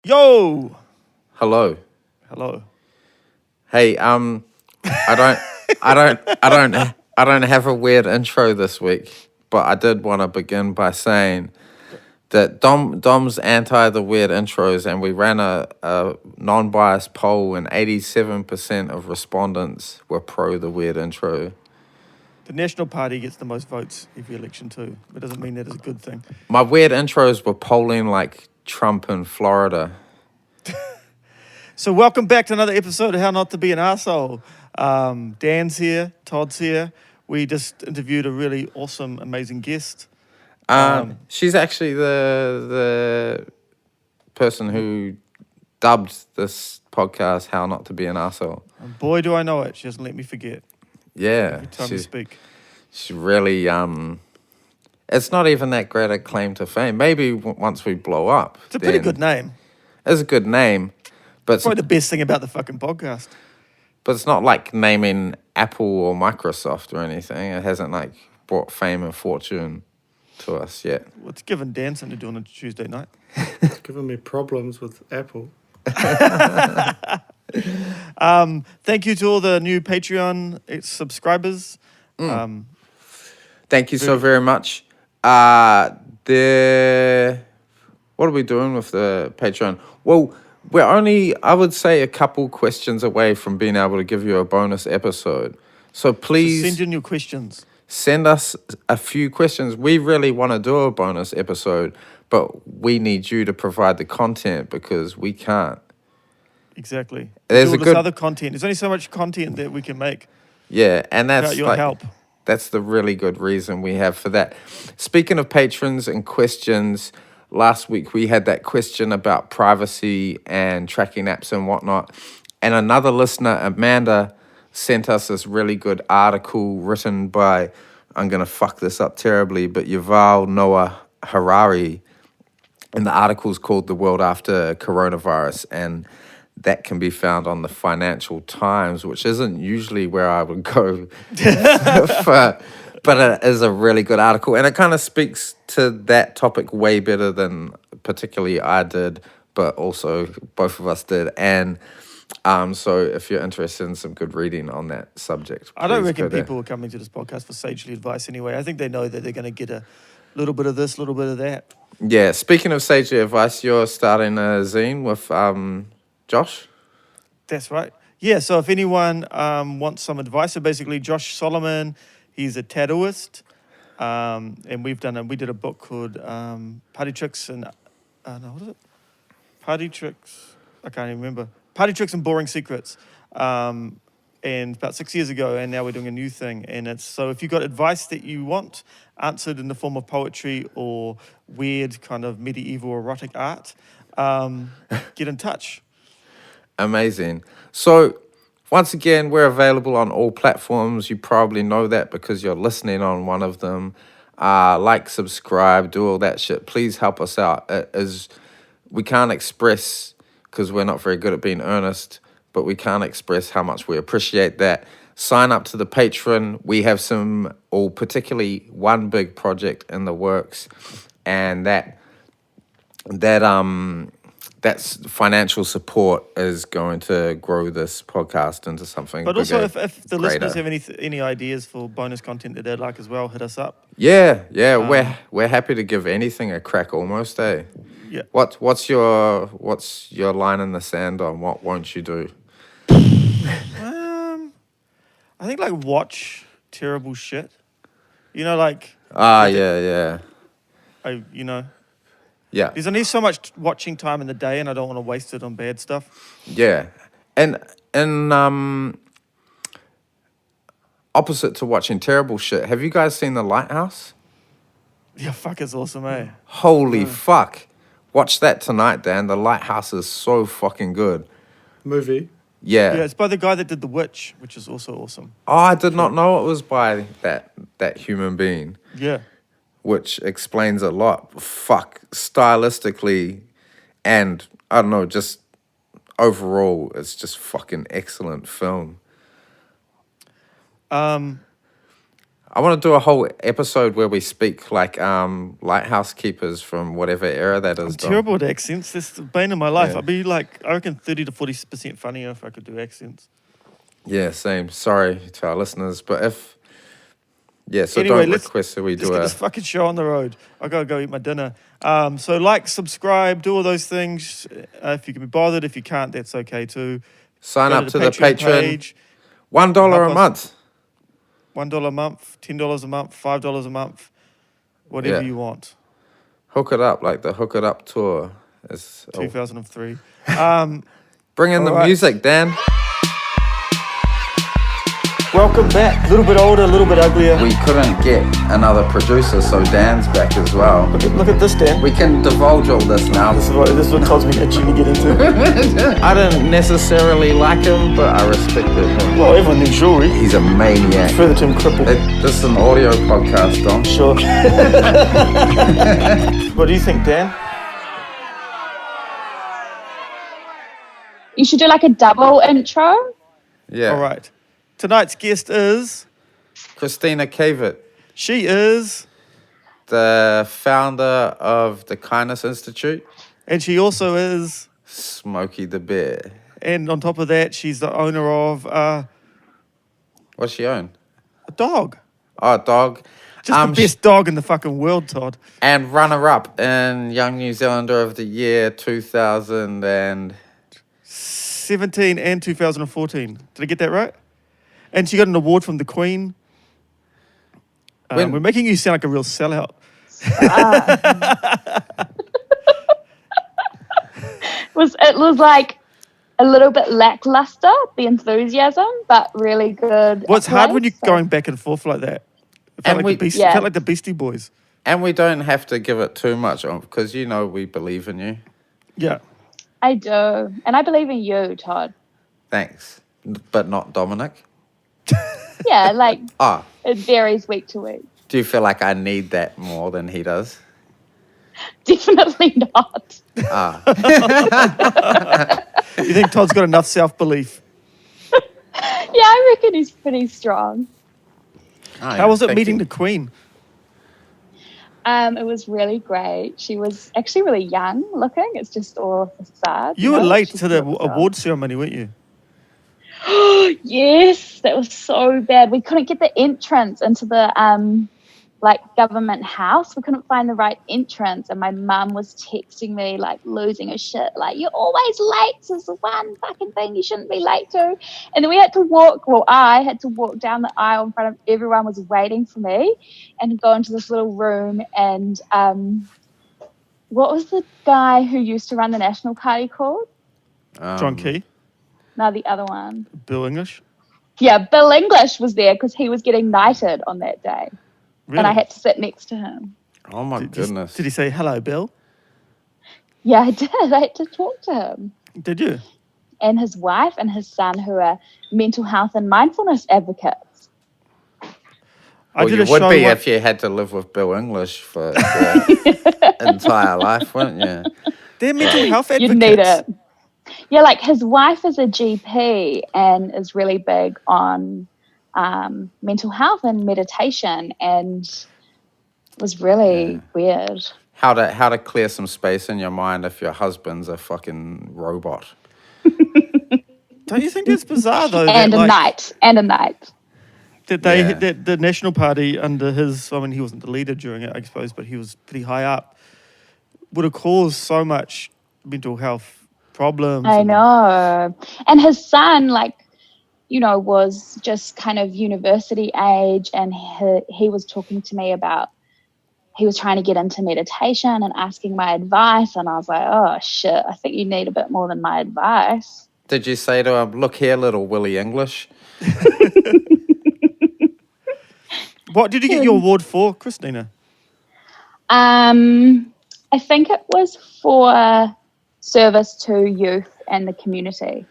Yo! Hello. Hello. Hey, I don't have a weird intro this week, but I did want to begin by saying that Dom's anti the weird intros, and we ran a non-biased poll, and 87% of respondents were pro the weird intro. The National Party gets the most votes every election too. It doesn't mean that is a good thing. My weird intros were polling like Trump in Florida. So welcome back to another episode of How Not to Be an Arsehole. Dan's here, Todd's here. We just interviewed a really awesome, amazing guest. She's actually the person who dubbed this podcast "How Not to Be an Arsehole." And boy, do I know it. She doesn't let me forget Yeah, every time we speak. She really it's not even that great a claim to fame. Maybe once we blow up, It's a pretty good name. It's a good name, but It's probably the best thing about the fucking podcast. but it's not like naming Apple or Microsoft or anything. It hasn't like brought fame and fortune to us yet. Well, it's given Dan something to do on a Tuesday night. It's given me problems with Apple. Thank you to all the new Patreon subscribers. Thank you so very much. What are we doing with the Patreon? Well, we're only, I would say, a couple questions away from being able to give you a bonus episode. So please Send in your questions. send us a few questions. We really want to do a bonus episode, but we need you to provide the content because we can't. Exactly. There's do a all good this other content. There's only so much content that we can make Yeah, and that's without your like, help. That's the really good reason we have for that. Speaking of patrons and questions, last week we had that question about privacy and tracking apps and whatnot. And another listener, Amanda, sent us this really good article written by, I'm going to fuck this up terribly, but Yuval Noah Harari. And the article's called The World After Coronavirus. And that can be found on the Financial Times, which isn't usually where I would go, but it is a really good article. And it kind of speaks to that topic way better than particularly I did, but also both of us did. And so if you're interested in some good reading on that subject, I don't please reckon go there. people are coming to this podcast for sagely advice anyway. I think they know that they're going to get a little bit of this, a little bit of that. Yeah, speaking of sagely advice, you're starting a zine with Josh? That's right. Yeah, so if anyone wants some advice, so basically Josh Solomon, he's a tattooist, and we did a book called Party Tricks and, what is it? Party Tricks, I can't even remember. Party Tricks and Boring Secrets, and about 6 years ago, and now we're doing a new thing. And it's, so if you've got advice that you want answered in the form of poetry or weird kind of medieval erotic art, get in touch. Amazing. So, once again, we're available on all platforms. You probably know that because you're listening on one of them. Like, subscribe, do all that shit. Please help us out. We can't express, because we're not very good at being earnest, but we can't express how much we appreciate that. Sign up to the Patreon. We have particularly one big project in the works, and that's financial support is going to grow this podcast into something But bigger, also, if the listeners greater. have any ideas for bonus content that they'd like as well, hit us up. Yeah, we're happy to give anything a crack almost, eh? Yeah. What's your line in the sand on what won't you do? I think like watch terrible shit. You know, like Yeah. Yeah. there's only so much watching time in the day, and I don't want to waste it on bad stuff. Yeah. And opposite to watching terrible shit, have you guys seen The Lighthouse? Yeah, fuck, it's awesome, eh? Holy fuck. Watch that tonight, Dan. The Lighthouse is so fucking good. Movie. Yeah, it's by the guy that did The Witch, which is also awesome. Oh, I did not know it was by that human being, Yeah. which explains a lot. Fuck, stylistically, and I don't know, just overall, it's just fucking excellent film. I want to do a whole episode where we speak like lighthouse keepers from whatever era that is. I'm Dom. terrible at accents. That's the bane of my life. Yeah. I'd be like, I reckon 30 to 40% funnier if I could do accents. Yeah, same. Sorry to our listeners, but if so Anyway, don't let's- request that we Let's do get a. this fucking show on the road. I gotta go eat my dinner. So like, subscribe, do all those things. If you can be bothered, if you can't, that's okay too. Sign Go up to the Patreon. page. $1 Help a us. month. $1 a month, $10 a month, $5 a month, whatever Yeah. you want. Hook it up, like the Hook It Up tour. Is 2003. Bring in the All right. music, Dan. Welcome back. A little bit older, a little bit uglier. We couldn't get another producer, so Dan's back as well. Look at this, Dan. We can divulge all this now. This is what Todd's been itching to get into. I didn't necessarily like him, but I respected him. Well, everyone needs jewelry. He's a maniac. Further to him, crippled. This is an audio podcast, Dom. Sure. What do you think, Dan? You should do like a double intro. Yeah. All right. Tonight's guest is... Kristina Cavit, She is... the founder of the Kindness Institute. And she also is... Smokey the Bear. And on top of that, she's the owner of What's she own? a dog. Oh, a dog. Just the best dog in the fucking world, Todd. And runner-up in Young New Zealander of the Year 2000 17 and 2014. Did I get that right? And she got an award from the Queen. When- We're making you sound like a real sellout. It was like a little bit lackluster, the enthusiasm, but really good. Well, it's hard when you're accolades, so- going back and forth like that. It felt, And like, we- it Yeah. felt like the Beastie Boys. And we don't have to give it too much on because we believe in you. Yeah. I do, and I believe in you, Todd. Thanks. But not Dominic. Yeah, like Ah, it varies week to week. do you feel like I need that more than he does? Definitely not. Ah, You think Todd's got enough self-belief? Yeah, I reckon he's pretty strong. How was it meeting the Queen? It was really great. She was actually really young looking. It's just all a facade. You were late She's to the not so. award ceremony, weren't you? Yes, that was so bad. We couldn't get the entrance into the government house. We couldn't find the right entrance, and my mum was texting me like losing her shit, like you're always late. This is the one fucking thing you shouldn't be late to. And then we had to walk. Well, I had to walk down the aisle in front of everyone was waiting for me, and go into this little room. And what was the guy who used to run the National Party called? John Key, No, the other one. Bill English. Yeah, Bill English was there because he was getting knighted on that day. Really? And I had to sit next to him. Oh my goodness. Did he say, hello, Bill? Yeah, I did. I had to talk to him. Did you? And his wife and his son, who are mental health and mindfulness advocates. Well, you would be if you had to live with Bill English for your entire life, wouldn't you? They're mental health advocates. You'd need it. Yeah, like his wife is a GP and is really big on mental health and meditation, and was really weird. How to clear some space in your mind if your husband's a fucking robot. Don't you think that's bizarre, though? And that, a night. That they Yeah. that the National Party under his, I mean, he wasn't the leader during it, I suppose, but he was pretty high up, would have caused so much mental health problems. I and- know. And his son, was just kind of university age, and he was talking to me about he was trying to get into meditation and asking my advice, and I was like, oh shit, I think you need a bit more than my advice. Did you say to him, look here, little Willie English? What did you get your award for, Kristina? I think it was for service to youth and the community.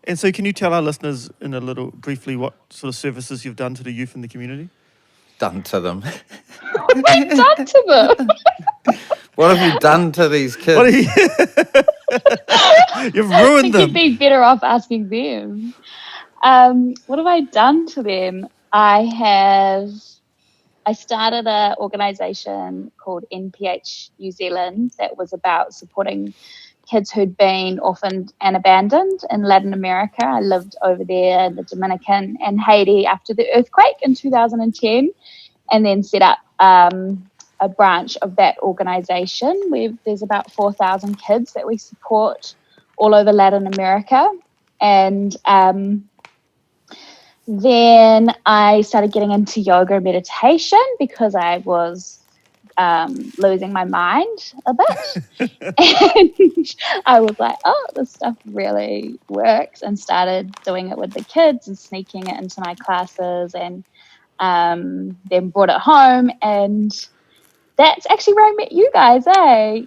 And so can you tell our listeners in a little briefly what sort of services you've done to the youth in the community? Done to them. What have I done to them? What have you done to these kids? What are you... You've ruined I think you'd them. be better off asking them. What have I done to them? I started an organization called NPH New Zealand that was about supporting kids who'd been orphaned and abandoned in Latin America. I lived over there in the Dominican and Haiti after the earthquake in 2010, and then set up a branch of that organization where there's about 4,000 kids that we support all over Latin America. And then I started getting into yoga and meditation because I was losing my mind a bit. And I was like, oh, this stuff really works, and started doing it with the kids and sneaking it into my classes, and then brought it home. And that's actually where I met you guys,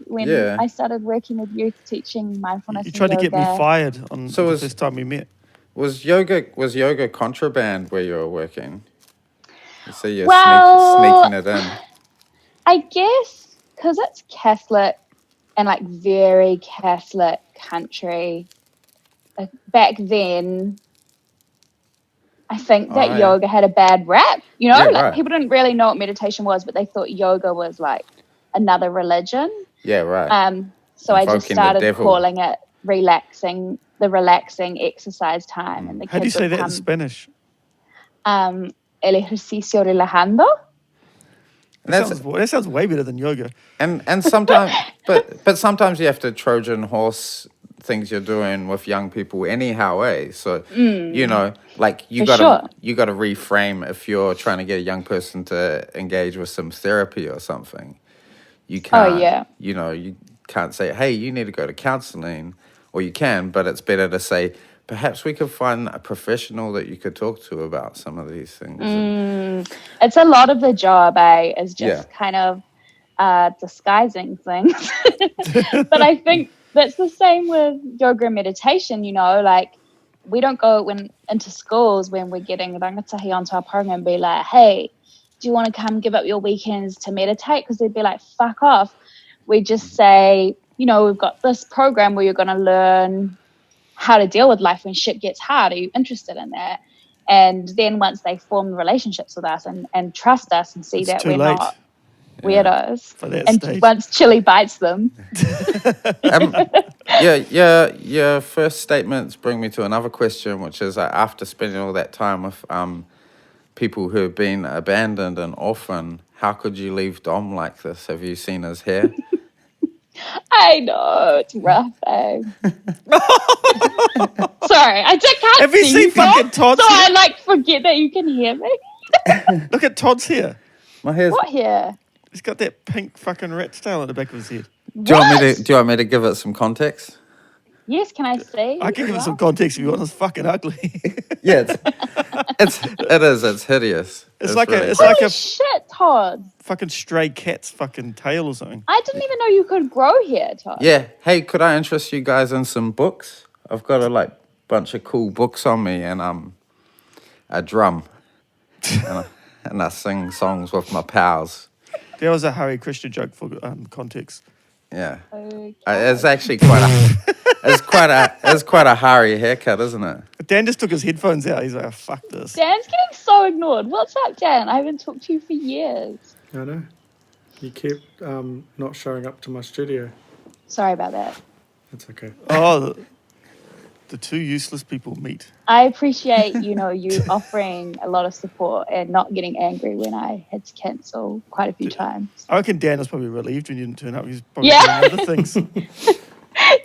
when I started working with youth teaching mindfulness You and tried to yoga. get me fired on So the was- first time we met. Was yoga contraband where you were working? You say you're Well, sneaking it in. I guess because it's Catholic and like very Catholic country, like back then, I think that yeah. yoga had a bad rap. You know, Yeah, like right. people didn't really know what meditation was, but they thought yoga was like another religion. Yeah, right. So I just Invoking the started devil. calling it the relaxing exercise time, and the How do you kids say would that in come. Spanish? El ejercicio relajando. That sounds way better than yoga. And sometimes, but sometimes you have to Trojan horse things you're doing with young people anyhow, eh? So you know, like you For gotta sure. reframe if you're trying to get a young person to engage with some therapy or something. You can't. Yeah. You know, you can't say, "Hey, you need to go to counseling," or you can, but it's better to say, "Perhaps we could find a professional that you could talk to about some of these things." It's a lot of the job, is just Yeah. kind of disguising things. But I think that's the same with yoga and meditation, you know, like we don't go into schools when we're getting rangatahi onto our program and be like, hey, do you want to come give up your weekends to meditate? Because they'd be like, fuck off. We just say, you know, we've got this program where you're going to learn how to deal with life when shit gets hard. Are you interested in that? And then once they form relationships with us and trust us and see It's that too we're late. not weirdos, For that and stage. once chili bites them, Your first statements bring me to another question, which is after spending all that time with people who have been abandoned and orphaned, how could you leave Dom like this? Have you seen his hair? I know it's rough. Sorry, I just can't Have you see seen fucking Todd's so hair? I like forget that you can hear me. Look at Todd's hair. My hair's. What here? He's got that pink fucking rat's tail on the back of his head. Do you want me to give it some context? Yes, can I see? I can give it some context if you want. It's fucking ugly. Yeah, it's hideous. It's like really- Holy shit, Todd! fucking stray cat's fucking tail or something. I didn't even know you could grow hair, Todd. Yeah. Hey, could I interest you guys in some books? I've got a bunch of cool books on me and a drum, and I sing songs with my pals. That was a Hare Krishna joke for context. Yeah. Okay. It's actually it's quite a Hari haircut, isn't it? Dan just took his headphones out. He's like, oh, fuck this. Dan's getting so ignored. What's up, Dan? I haven't talked to you for years. I know. You keep not showing up to my studio. Sorry about that. That's okay. Oh, the two useless people meet. I appreciate, you offering a lot of support and not getting angry when I had to cancel quite a few times. I reckon Dan was probably relieved when you didn't turn up. He's probably Yeah. doing other things.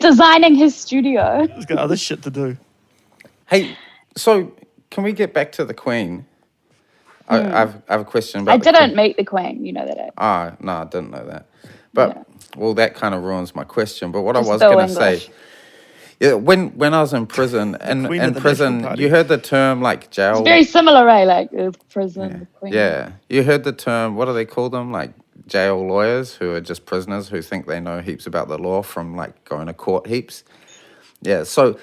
Designing his studio. He's got other shit to do. Hey, so can we get back to the Queen? I have a question about. I didn't meet the Queen, you know that. No, I didn't know that. But well, that kind of ruins my question. But what Just I was Bill going to say, English. yeah, when I was in prison, and Queen in of the prison, National Party. you heard the term like jail. It's very similar, right? Like prison, the Queen. Yeah, you heard the term. What do they call them? Like jail lawyers, who are just prisoners who think they know heaps about the law from like going to court heaps. Yeah, so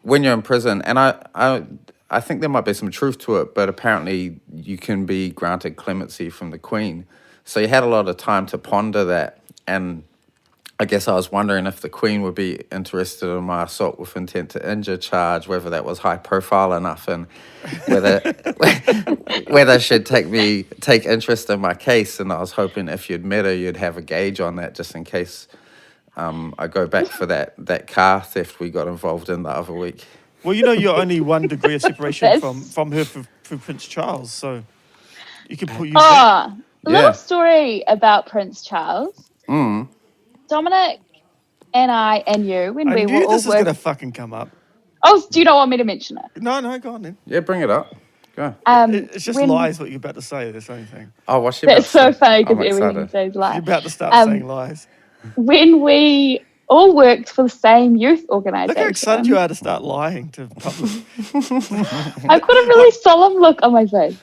when you're in prison, and I think there might be some truth to it, but apparently you can be granted clemency from the Queen. So you had a lot of time to ponder that, and I guess I was wondering if the Queen would be interested in my assault with intent to injure charge, whether that was high profile enough, and whether whether she'd take interest in my case. And I was hoping if you'd met her, you'd have a gauge on that, just in case I go back for that car theft we got involved in the other week. Well, you're only 1 degree of separation That's- from her for Prince Charles, so you can use that. Oh, a Yeah. little story about Prince Charles. Mm. Dominic and I and you, when I we knew were all this was going to working. fucking come up. Oh, do you not want me to mention it? No, go on then. Yeah, bring it up. Go. It's just lies what you're about to say. That's the only thing. Oh, what's she about That's to so say? funny I'm because everything excited. says lies. You're about to start saying lies. When we all worked for the same youth organisation. Look how excited you are to start lying to public. I've got a really solemn look on my face.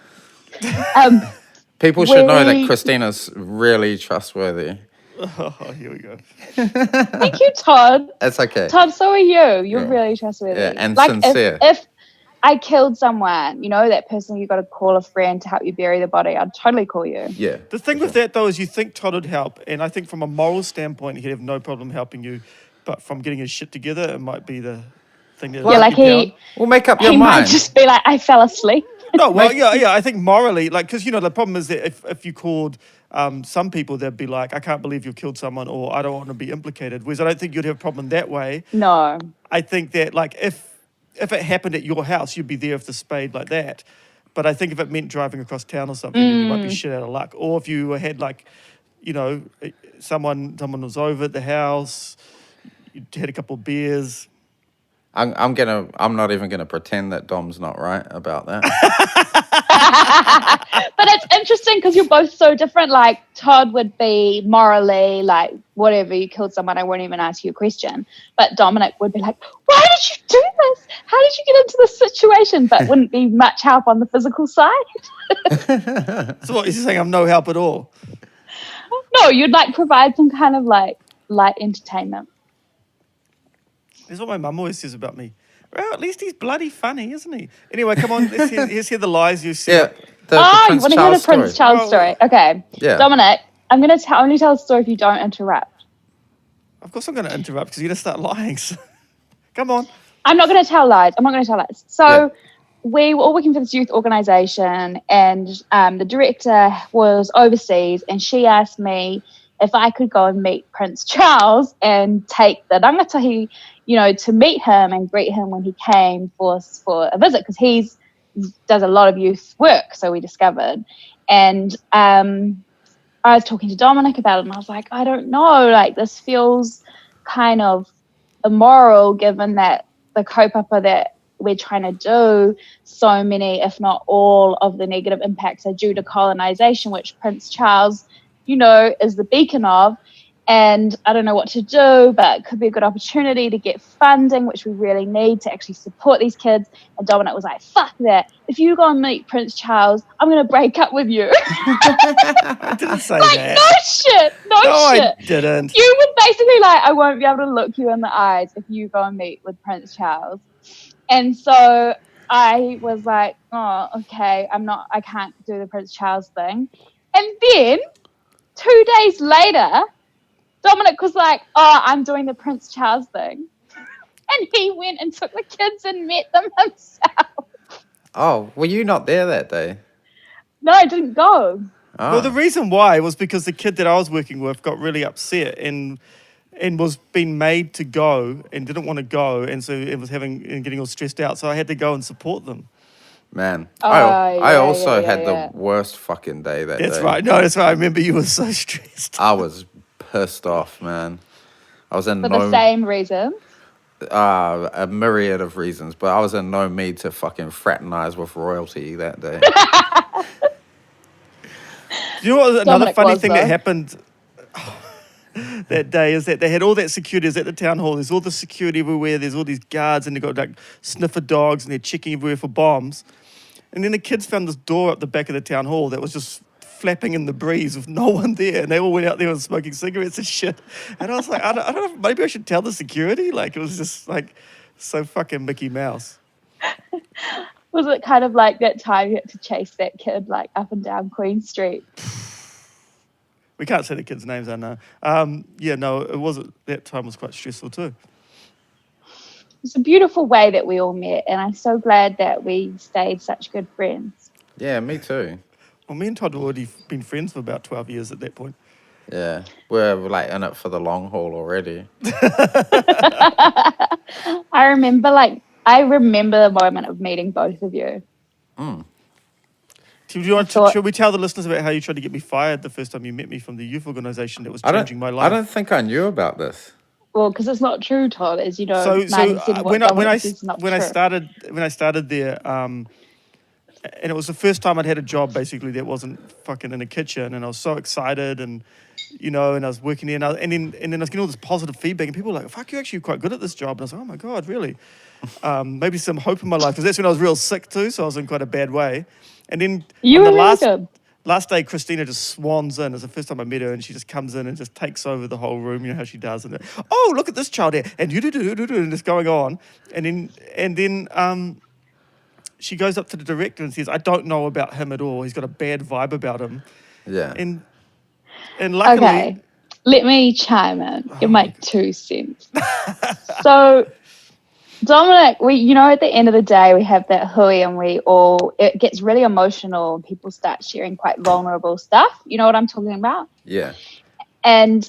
People should know that we- Kristina's really trustworthy. Oh, here we go. Thank you, Todd. It's okay. Todd, so are you. You're Yeah. really trustworthy. Yeah, and like sincere. If I killed someone, that person you got to call a friend to help you bury the body, I'd totally call you. Yeah. The thing with that, though, is you think Todd would help, and I think from a moral standpoint, he'd have no problem helping you, but from getting his shit together, it might be the thing that... Yeah, like We'll make up he your might mind. just be like, I fell asleep. No, well, yeah, I think morally, because, the problem is that if you called some people, they'd be like, I can't believe you killed someone, or I don't want to be implicated, whereas I don't think you'd have a problem that way. No. I think that, if it happened at your house, you'd be there with the spade like that. But I think if it meant driving across town or something, then you might be shit out of luck. Or if you had someone was over at the house, you had a couple of beers. I'm not even gonna pretend that Dom's not right about that. But it's interesting because you're both so different. Like, Todd would be morally like, whatever, you killed someone, I won't even ask you a question. But Dominic would be like, why did you do this? How did you get into this situation? But wouldn't be much help on the physical side. So what, you're saying I'm no help at all? No, you'd provide some kind of light entertainment. That's what my mum always says about me. Well, at least he's bloody funny, isn't he? Anyway, come on, let's hear the lies you said. Yeah. You want to hear the Prince Charles story? Okay. Yeah. Dominic, I'm going to only tell the story if you don't interrupt. Of course I'm going to interrupt because you're going to start lying. So. Come on. I'm not going to tell lies. So we were all working for this youth organisation, and the director was overseas, and she asked me if I could go and meet Prince Charles and take the rangatahi, to meet him and greet him when he came for a visit, because he does a lot of youth work, so we discovered. And I was talking to Dominic about it, and I was like, I don't know, this feels kind of immoral, given that the kaupapa that we're trying to do, so many, if not all, of the negative impacts are due to colonisation, which Prince Charles, is the beacon of. And I don't know what to do, but it could be a good opportunity to get funding, which we really need to actually support these kids. And Dominic was like, fuck that. If you go and meet Prince Charles, I'm going to break up with you. I didn't say that. No shit. I didn't. You would basically I won't be able to look you in the eyes if you go and meet with Prince Charles. And so I was like, oh, okay, I can't do the Prince Charles thing. And then 2 days later, Dominic was like, oh, I'm doing the Prince Charles thing. And he went and took the kids and met them himself. Oh, were you not there that day? No, I didn't go. Oh. Well, the reason why was because the kid that I was working with got really upset and was being made to go and didn't want to go, and so it was getting all stressed out. So I had to go and support them. Man, Oh, I yeah, also yeah, had yeah. the worst fucking day that day. That's right. No, that's right. I remember you were so stressed. I was pissed off, man. I was in For the same reason. a myriad of reasons, but I was in no need to fucking fraternize with royalty that day. Do you know what? Another Dominic funny was, thing though. that happened that day is that they had all that security. Is at the town hall. There's all the security everywhere. There's all these guards, and they've got sniffer dogs, and they're checking everywhere for bombs. And then the kids found this door up the back of the town hall that was just flapping in the breeze with no one there, and they all went out there and smoking cigarettes and shit. And I was like, I don't know, maybe I should tell the security. It was just so fucking Mickey Mouse. Was it kind of like that time you had to chase that kid up and down Queen Street? We can't say the kids' names, I know. Yeah, no, it wasn't. That time was quite stressful too. It's a beautiful way that we all met, and I'm so glad that we stayed such good friends. Yeah, me too. Well, me and Todd had already been friends for about 12 years at that point. Yeah, we're like in it for the long haul already. I remember the moment of meeting both of you. Should we tell the listeners about how you tried to get me fired the first time you met me from the youth organisation that was changing my life? I don't think I knew about this. Well, because it's not true, Todd, as you know. When I started there, and it was the first time I'd had a job basically that wasn't fucking in a kitchen, and I was so excited, and and I was working there, and then I was getting all this positive feedback, and people were like, "Fuck, you're actually quite good at this job," and I was like, "Oh my god, really?" Maybe some hope in my life, because that's when I was real sick too, so I was in quite a bad way. And then last day, Kristina just swans in. It's the first time I met her, and she just comes in and just takes over the whole room. You know how she does, and oh, look at this child here, and and it's going on, and then she goes up to the director and says, "I don't know about him at all. He's got a bad vibe about him." Yeah. And luckily, okay, let me chime in. Give my 2 cents. So, Dominic, at the end of the day, we have that hui, and it gets really emotional, and people start sharing quite vulnerable stuff. You know what I'm talking about? Yeah. And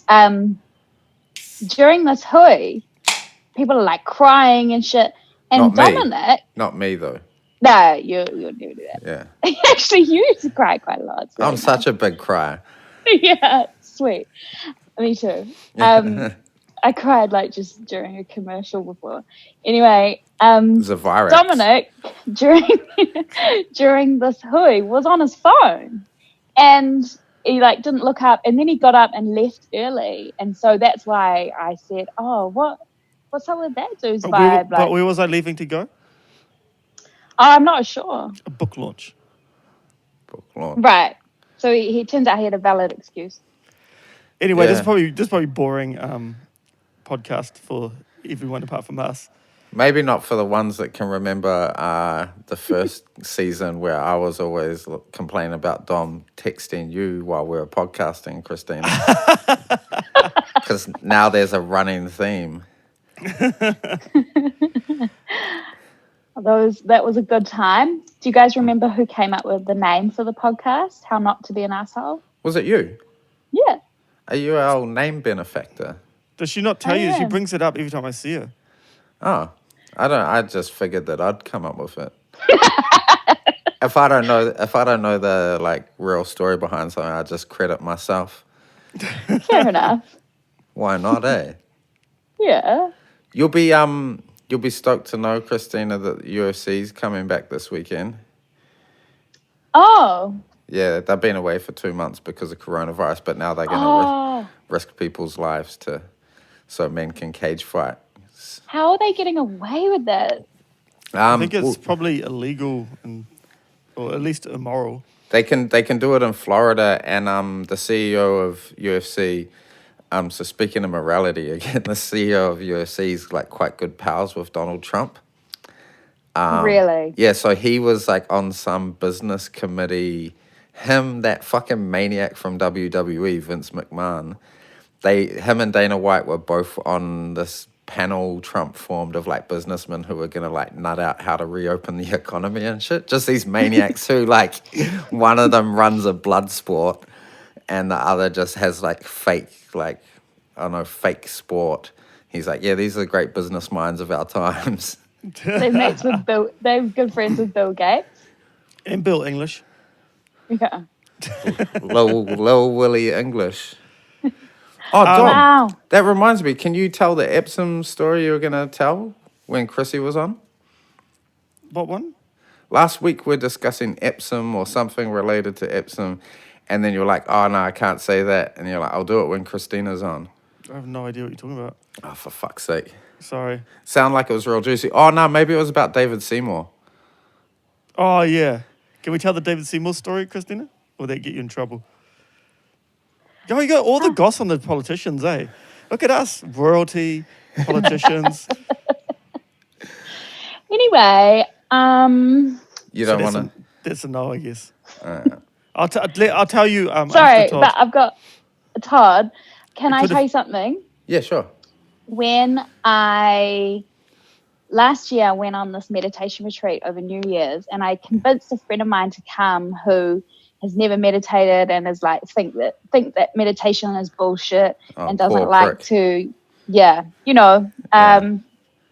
during this hui, people are like crying and shit. And Dominic, not me though. no, you never do that. Yeah. Actually, you used to cry quite a lot. I'm such a big crier. Yeah, sweet. Me too. I cried just during a commercial before. Anyway, Zavirax. Dominic during this hui was on his phone, and he didn't look up, and then he got up and left early, and so that's why I said, "Oh, what's up with that dude's vibe?" But where was I leaving to go? I'm not sure. A book launch. Right. So he turns out he had a valid excuse. Anyway, this is probably boring podcast for everyone apart from us. Maybe not for the ones that can remember the first season where I was always complaining about Dom texting you while we were podcasting, Kristina. Because now there's a running theme. That was a good time. Do you guys remember who came up with the name for the podcast? How Not to Be an Asshole? Was it you? Yeah. Are you our name benefactor? Does she not tell you? She brings it up every time I see her. Oh, I just figured that I'd come up with it. If I don't know the real story behind something, I just credit myself. Fair enough. Why not, eh? Yeah. You'll be stoked to know, Kristina, that UFC's coming back this weekend. Oh. Yeah, they've been away for 2 months because of coronavirus, but now they're going to risk people's lives so men can cage fight. How are they getting away with that? I think it's probably illegal or at least immoral. They can do it in Florida, and the CEO of UFC. So speaking of morality again, the CEO of UFC is quite good pals with Donald Trump. Really? Yeah, so he was on some business committee. Him, that fucking maniac from WWE, Vince McMahon. Him and Dana White were both on this panel Trump formed of businessmen who were gonna nut out how to reopen the economy and shit. Just these maniacs who one of them runs a blood sport and the other just has fake fake sport. He's yeah, these are the great business minds of our times. They're mates with Bill. They're good friends with Bill Gates and Bill English. Yeah. Lil Willie English. Oh, Dom, wow. That reminds me. Can you tell the Epsom story you were going to tell when Chrissy was on? What one? Last week we're discussing Epsom or something related to Epsom, and then you're like, "Oh no, I can't say that," and you're like, "I'll do it when Kristina's on." I have no idea what you're talking about. Oh, for fuck's sake! Sorry. Sound like it was real juicy. Oh no, maybe it was about David Seymour. Oh yeah. Can we tell the David Seymour story, Kristina? Or will that get you in trouble? Oh, you got all the goss on the politicians, eh? Look at us, royalty, politicians. Anyway, you don't want to. That's a no, I guess. I'll tell you. Sorry, but I've got. Todd, can It I could tell have- you something? Yeah, sure. Last year I went on this meditation retreat over New Year's, and I convinced a friend of mine to come who has never meditated and is like think that meditation is bullshit Oh, and doesn't poor like prick. to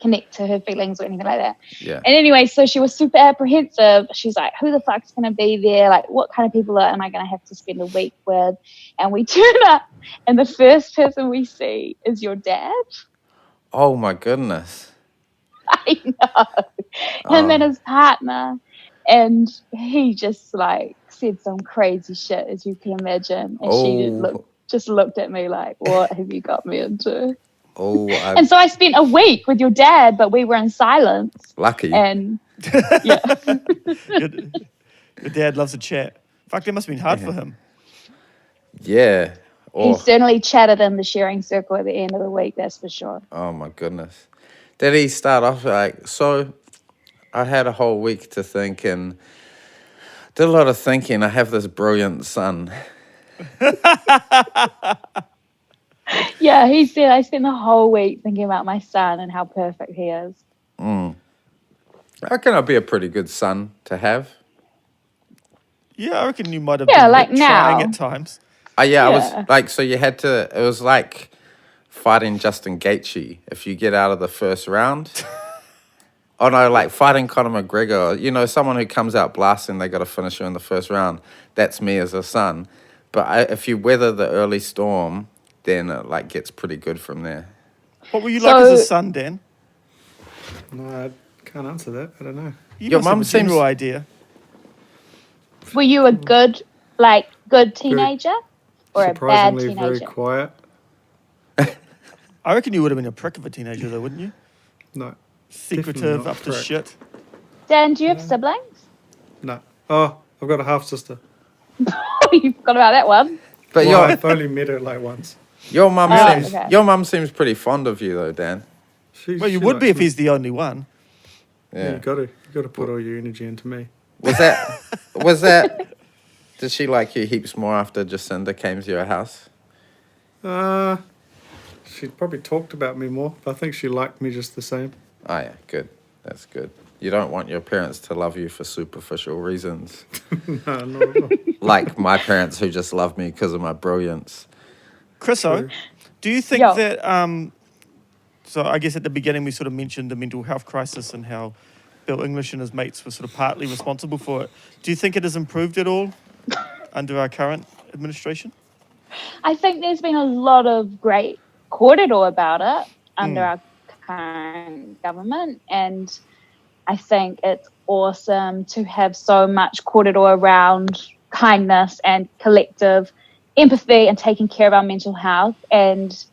connect to her feelings or anything like that. Yeah. And anyway, so she was super apprehensive. She's like, who the fuck's going to be there? Like, what kind of people am I going to have to spend a week with? And we turn up, and the first person we see is your dad. Oh my goodness. I know. Him and his partner. And he just like said some crazy shit, as you can imagine. And she just looked at me like, what have you got me into? And so I spent a week with your dad, but we were in silence. Lucky. And yeah. Your dad loves to chat. Fuck, that must have been hard for him. Yeah. He certainly chatted in the sharing circle at the end of the week, that's for sure. Oh my goodness. Did he start off like, so I had a whole week to think and did a lot of thinking. I have this brilliant son. Yeah, he said, I spent the whole week thinking about my son and how perfect he is. I reckon I'd be a pretty good son to have. Yeah, I reckon you might have Yeah, been like trying now. at times. Yeah, I was like, so you had to, it was like fighting Justin Gaethje if you get out of the first round. Oh no, like fighting Conor McGregor, you know, someone who comes out blasting, they got to finish you in the first round. That's me as a son. But if you weather the early storm, then it like gets pretty good from there. What were you like as a son, Dan? No, I can't answer that. I don't know. You must have a general seems- idea. Were you a good teenager or a bad Surprisingly, teenager? very quiet. I reckon you would have been a prick of a teenager, though, wouldn't you? No, Secretive, not up to prick. shit. Dan, do you have siblings? no. Oh, I've got a half sister. You forgot about that one. But Well, I've only met her like once. your mum seems okay. your mum seems pretty fond of you though, Dan. Well, you would be if he's the only one. Yeah, you got to put all your energy into me. Was that did she like you heaps more after Jacinda came to your house? She probably talked about me more, but I think she liked me just the same. Oh yeah, good. That's good. You don't want your parents to love you for superficial reasons. No, not at all. Like my parents who just love me because of my brilliance. Chriso, do you think Yo. that, so I guess at the beginning we sort of mentioned the mental health crisis and how Bill English and his mates were sort of partly responsible for it. Do you think it has improved at all under our current administration? I think there's been a lot of great corridor about it under our current government, and I think it's awesome to have so much corridor around kindness and collective empathy and taking care of our mental health. And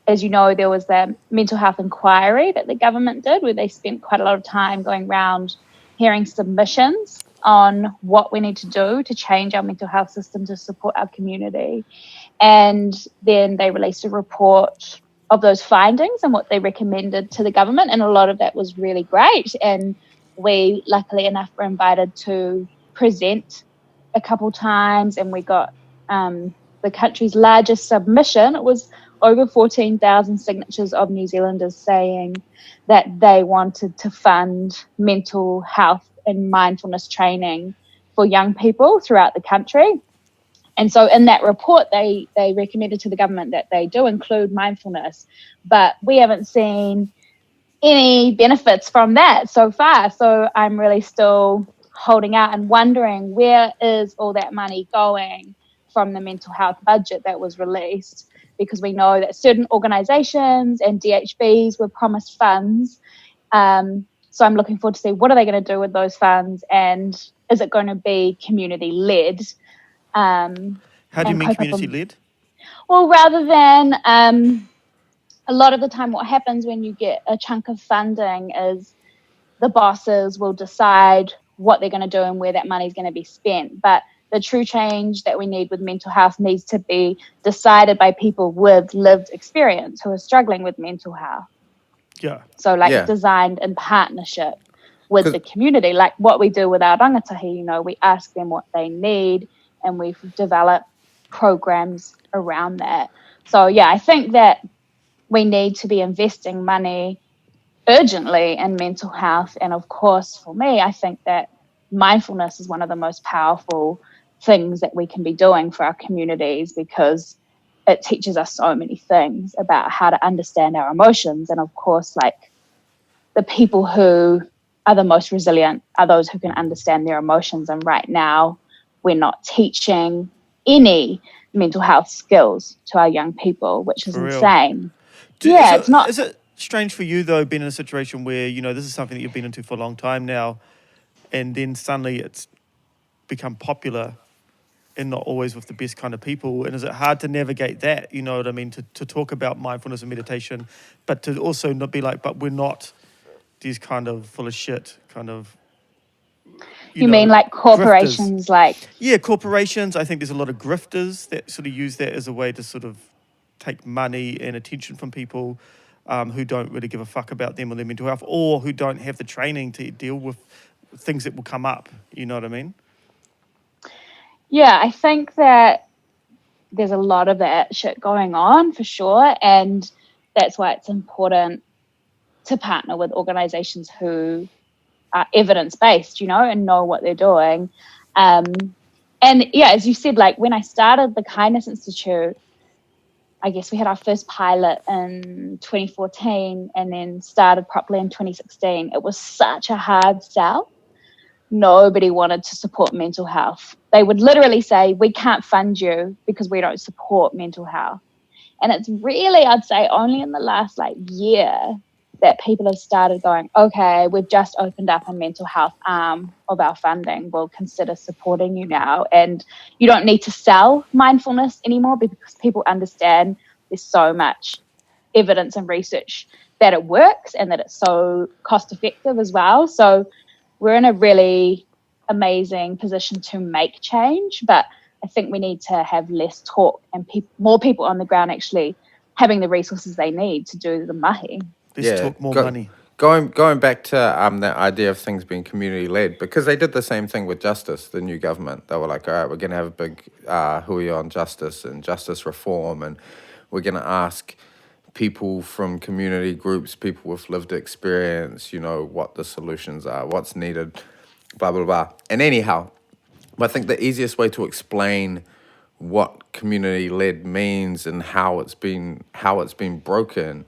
as you know, there was that mental health inquiry that the government did where they spent quite a lot of time going around hearing submissions on what we need to do to change our mental health system to support our community. And then they released a report of those findings and what they recommended to the government. And a lot of that was really great. And we, luckily enough, were invited to present a couple times, and we got the country's largest submission. It was over 14,000 signatures of New Zealanders saying that they wanted to fund mental health and mindfulness training for young people throughout the country. And so in that report, they recommended to the government that they do include mindfulness, but we haven't seen any benefits from that so far. So I'm really still holding out and wondering, where is all that money going from the mental health budget that was released? Because we know that certain organisations and DHBs were promised funds. So I'm looking forward to see what are they going to do with those funds, and is it going to be community-led? How do you mean community-led? Well, rather than a lot of the time what happens when you get a chunk of funding is the bosses will decide what they're going to do and where that money is going to be spent. But the true change that we need with mental health needs to be decided by people with lived experience who are struggling with mental health. Yeah. So designed in partnership with the community, like what we do with our rangatahi. You know, we ask them what they need, and we've developed programs around that. So yeah, I think that we need to be investing money urgently in mental health. And of course, for me, I think that mindfulness is one of the most powerful things that we can be doing for our communities, because it teaches us so many things about how to understand our emotions. And of course, like, the people who are the most resilient are those who can understand their emotions. And right now, we're not teaching any mental health skills to our young people, which is For real. insane. Is Yeah, it's not. it strange for you though, being in a situation where, you know, this is something that you've been into for a long time now, and then suddenly it's become popular and not always with the best kind of people? And is it hard to navigate that? You know what I mean? To talk about mindfulness and meditation, but to also not be like, but we're not these kind of full of shit kind of, You mean like grifters. corporations, like, Yeah, corporations. I think there's a lot of grifters that sort of use that as a way to sort of take money and attention from people who don't really give a fuck about them or their mental health, or who don't have the training to deal with things that will come up. You know what I mean? yeah, I think that there's a lot of that shit going on for sure. And that's why it's important to partner with organizations who are evidence-based, and know what they're doing. And yeah, as you said, like, when I started the Kindness Institute, I guess we had our first pilot in 2014 and then started properly in 2016. It was such a hard sell. Nobody wanted to support mental health. They would literally say, we can't fund you because we don't support mental health. And it's really, I'd say, only in the last year that people have started going, okay, we've just opened up a mental health arm of our funding. We'll consider supporting you now. And you don't need to sell mindfulness anymore, because people understand there's so much evidence and research that it works and that it's so cost effective as well. So we're in a really amazing position to make change, but I think we need to have less talk and more people on the ground actually having the resources they need to do the mahi. Let's talk more money. Going back to that idea of things being community led, because they did the same thing with justice. The new government, they were like, all right, we're going to have a big hui on justice and justice reform, and we're going to ask people from community groups, people with lived experience, what the solutions are, what's needed, blah blah blah. And anyhow, I think the easiest way to explain what community led means and how it's been broken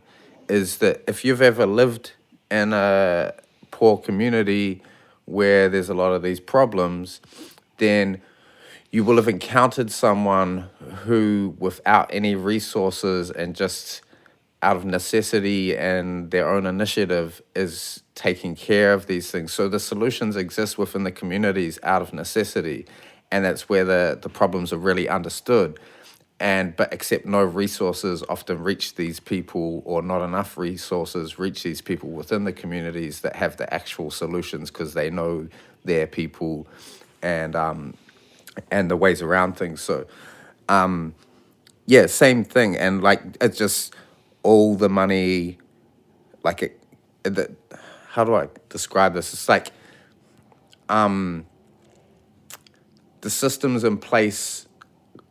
is that if you've ever lived in a poor community where there's a lot of these problems, then you will have encountered someone who, without any resources and just out of necessity and their own initiative, is taking care of these things. So the solutions exist within the communities out of necessity, and that's where the problems are really understood. But except no resources often reach these people, or not enough resources reach these people within the communities that have the actual solutions, because they know their people and the ways around things. So yeah, same thing. And it's just all the money, how do I describe this? It's like the systems in place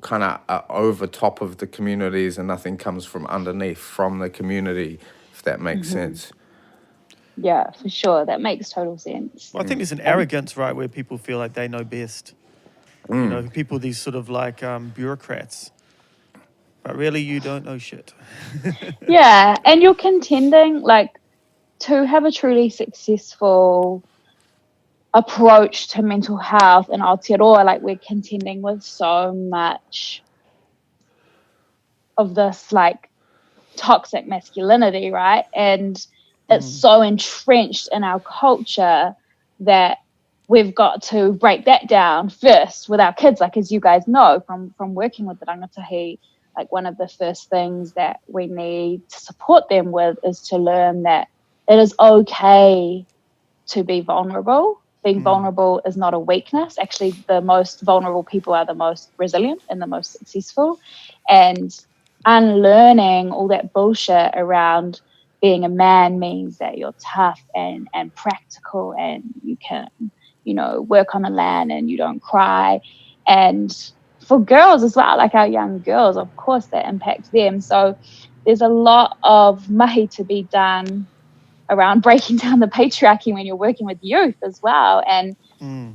kind of are over top of the communities, and nothing comes from underneath from the community, if that makes sense. Yeah, for sure. That makes total sense. Well, I think there's an arrogance, right, where people feel like they know best. People, these sort of bureaucrats. But really, you don't know shit. Yeah, and you're contending, to have a truly successful approach to mental health in Aotearoa, we're contending with so much of this toxic masculinity, right? And it's so entrenched in our culture that we've got to break that down first with our kids. As you guys know from working with the rangatahi, one of the first things that we need to support them with is to learn that it is okay to be vulnerable. Being vulnerable is not a weakness. Actually, the most vulnerable people are the most resilient and the most successful. And unlearning all that bullshit around being a man means that you're tough and practical, and you can, work on the land and you don't cry. And for girls as well, like our young girls, of course that impacts them. So there's a lot of mahi to be done around breaking down the patriarchy when you're working with youth as well. And,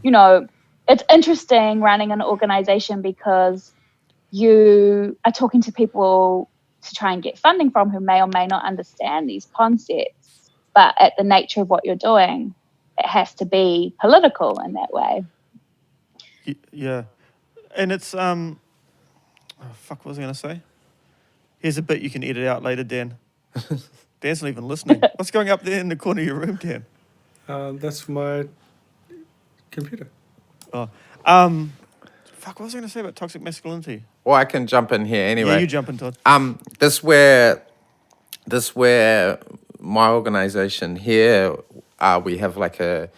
you know, it's interesting running an organization because you are talking to people to try and get funding from who may or may not understand these concepts. But at the nature of what you're doing, it has to be political in that way. Yeah. And it's, oh, fuck, what was I going to say? Here's a bit you can edit out later, Dan. Dan's not even listening. What's going up there in the corner of your room, Dan? That's my computer. Oh, fuck, what was I going to say about toxic masculinity? Well, I can jump in here anyway. Yeah, you jump in, Todd. This where my organization here, we have like a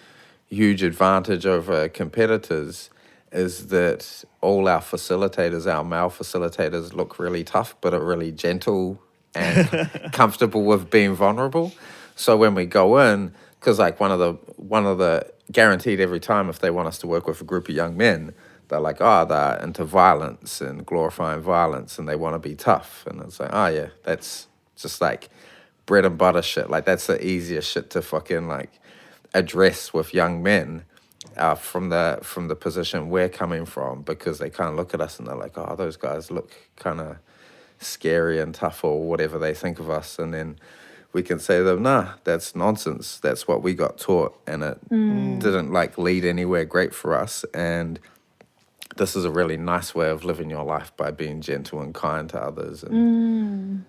huge advantage over competitors is that all our facilitators, our male facilitators, look really tough, but are really gentle and comfortable with being vulnerable. So when we go in, because like one of the guaranteed every time if they want us to work with a group of young men, they're like, oh, they're into violence and glorifying violence and they want to be tough. And it's like, oh yeah, that's just like bread and butter shit. Like that's the easiest shit to fucking like address with young men from the position we're coming from, because they kind of look at us and they're like, oh, those guys look kind of scary and tough or whatever they think of us. And then we can say to them, nah, that's nonsense. That's what we got taught and it didn't like lead anywhere great for us. And this is a really nice way of living your life by being gentle and kind to others. And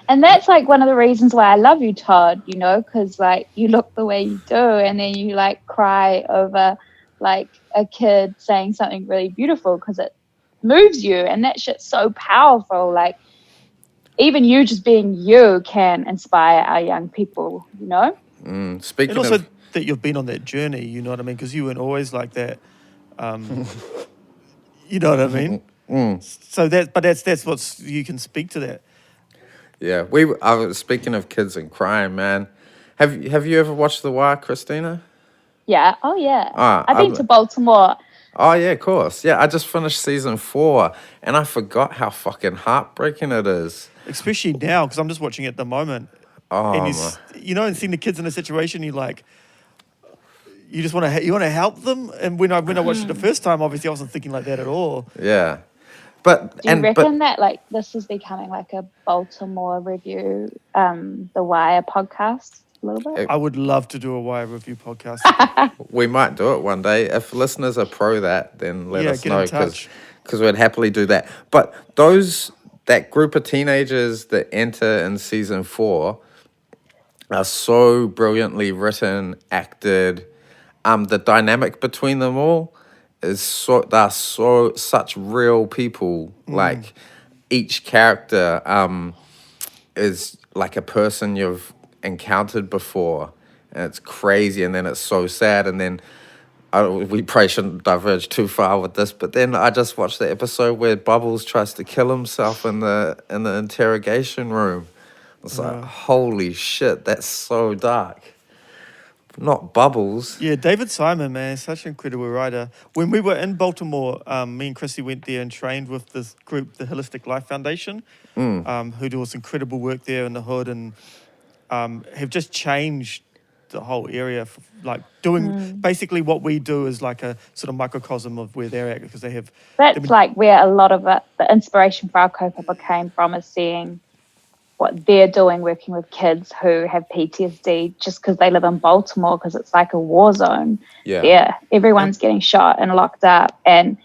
that's like one of the reasons why I love you, Todd, you know, because like you look the way you do and then you like cry over like a kid saying something really beautiful because it moves you, and that shit's so powerful. Like even you just being you can inspire our young people, you know? And also that you've been on that journey, you know what I mean? Because you weren't always like that. You know what I mean? So that's what you can speak to that. Yeah, I was speaking of kids and crying, man. Have you ever watched The Wire, Kristina? Yeah. Oh, yeah. I've been to Baltimore. Oh, yeah, of course. Yeah, I just finished season 4, and I forgot how fucking heartbreaking it is. Especially now, because I'm just watching it at the moment. Oh, and and seeing the kids in a situation, you just want to help them. And when I watched it the first time, obviously I wasn't thinking like that at all. Yeah. But do you reckon that like this is becoming like a Baltimore review, The Wire podcast a little bit? I would love to do a Wire review podcast. We might do it one day. If listeners are pro that, then let us know, because we'd happily do that. But that group of teenagers that enter in season 4 are so brilliantly written, acted. The dynamic between them all is such real people. Like each character is like a person you've encountered before, and it's crazy, and then it's so sad, and then we probably shouldn't diverge too far with this, but then I just watched the episode where Bubbles tries to kill himself in the interrogation room. It's like, holy shit, that's so dark. Not Bubbles. Yeah, David Simon, man, such an incredible writer. When we were in Baltimore, me and Chrissy went there and trained with this group, the Holistic Life Foundation, who do this incredible work there in the hood and have just changed the whole area. Like doing basically what we do is like a sort of microcosm of where they're at, because they have. That's like where a lot of the inspiration for our kaupapa came from, is seeing what they're doing, working with kids who have PTSD just because they live in Baltimore, because it's like a war zone. Yeah, everyone's getting shot and locked up, and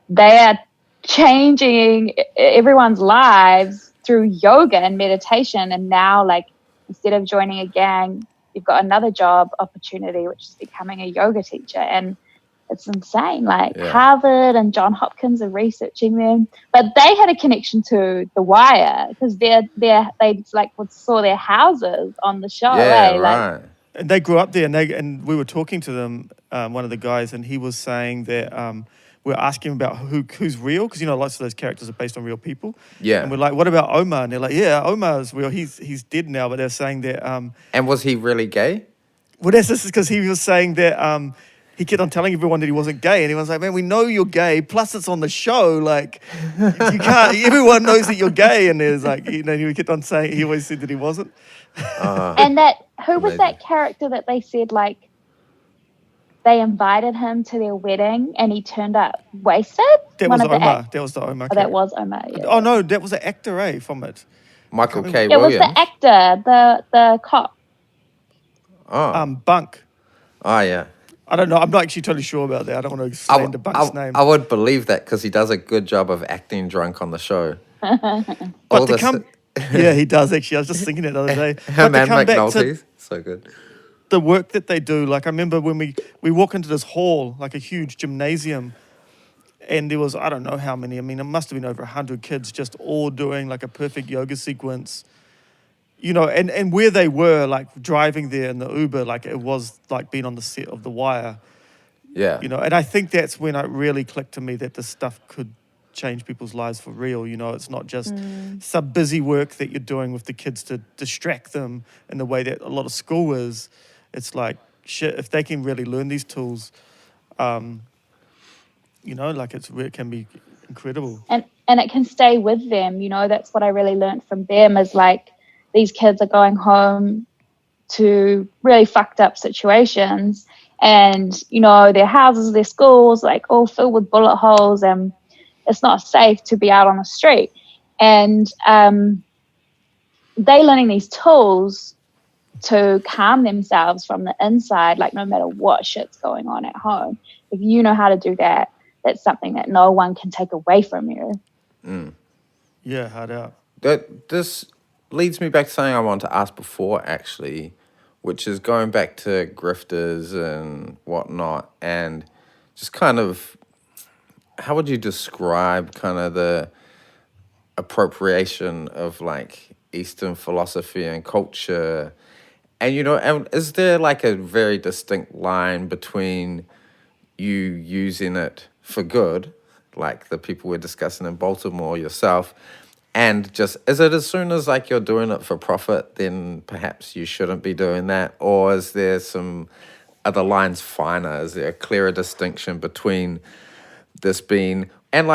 they are changing everyone's lives through yoga and meditation. And now, like, instead of joining a gang, you've got another job opportunity, which is becoming a yoga teacher. And it's insane. Like Harvard and John Hopkins are researching them, but they had a connection to The Wire because they like saw their houses on the show. Yeah, right. Like, and they grew up there, and we were talking to them. One of the guys, and he was saying that we were asking about who's real, because lots of those characters are based on real people. Yeah, and we're like, what about Omar? And they're like, yeah, Omar's real. He's dead now, but they're saying that. And was he really gay? Well, this is because he was saying that. he kept on telling everyone that he wasn't gay, and everyone's like, "Man, we know you're gay. Plus, it's on the show. Like, you can't. Everyone knows that you're gay." And there's like, he kept on saying he always said that he wasn't. And who was Amazing. that character that they said like they invited him to their wedding and he turned up wasted? That One was of the Omar. That was the Omar. that character. was Omar. Yeah. Oh no, that was the actor, from it. Michael K. It was Williams. the actor, the cop. Bunk. Oh, yeah. I don't know. I'm not actually totally sure about that. I don't want to slander Bunk's name. I would believe that because he does a good job of acting drunk on the show. But to come, yeah, he does actually. I was just thinking it the other day. Him But to and come back to McNulty. So good. the work that they do, like I remember when we walk into this hall, like a huge gymnasium, and there was, I don't know how many, I mean, it must have been over 100 kids just all doing like a perfect yoga sequence, and where they were, like driving there in the Uber, like it was like being on the set of The Wire, Yeah. and I think that's when it really clicked to me that this stuff could change people's lives for real. It's not just some busy work that you're doing with the kids to distract them in the way that a lot of school is. It's like, shit, if they can really learn these tools, like it can be incredible. And it can stay with them, that's what I really learned from them is like these kids are going home to really fucked up situations and, their houses, their schools, like all filled with bullet holes and it's not safe to be out on the street. And they learning these tools to calm themselves from the inside, like no matter what shit's going on at home. If you know how to do that, that's something that no one can take away from you. Yeah, hard out. This leads me back to something I wanted to ask before, actually, which is going back to grifters and whatnot, and just kind of, how would you describe kind of the appropriation of like Eastern philosophy and culture? And, and is there like a very distinct line between you using it for good, like the people we're discussing in Baltimore, yourself, and just, is it as soon as like you're doing it for profit, then perhaps you shouldn't be doing that? Or is there some other lines finer? Is there a clearer distinction between this being, and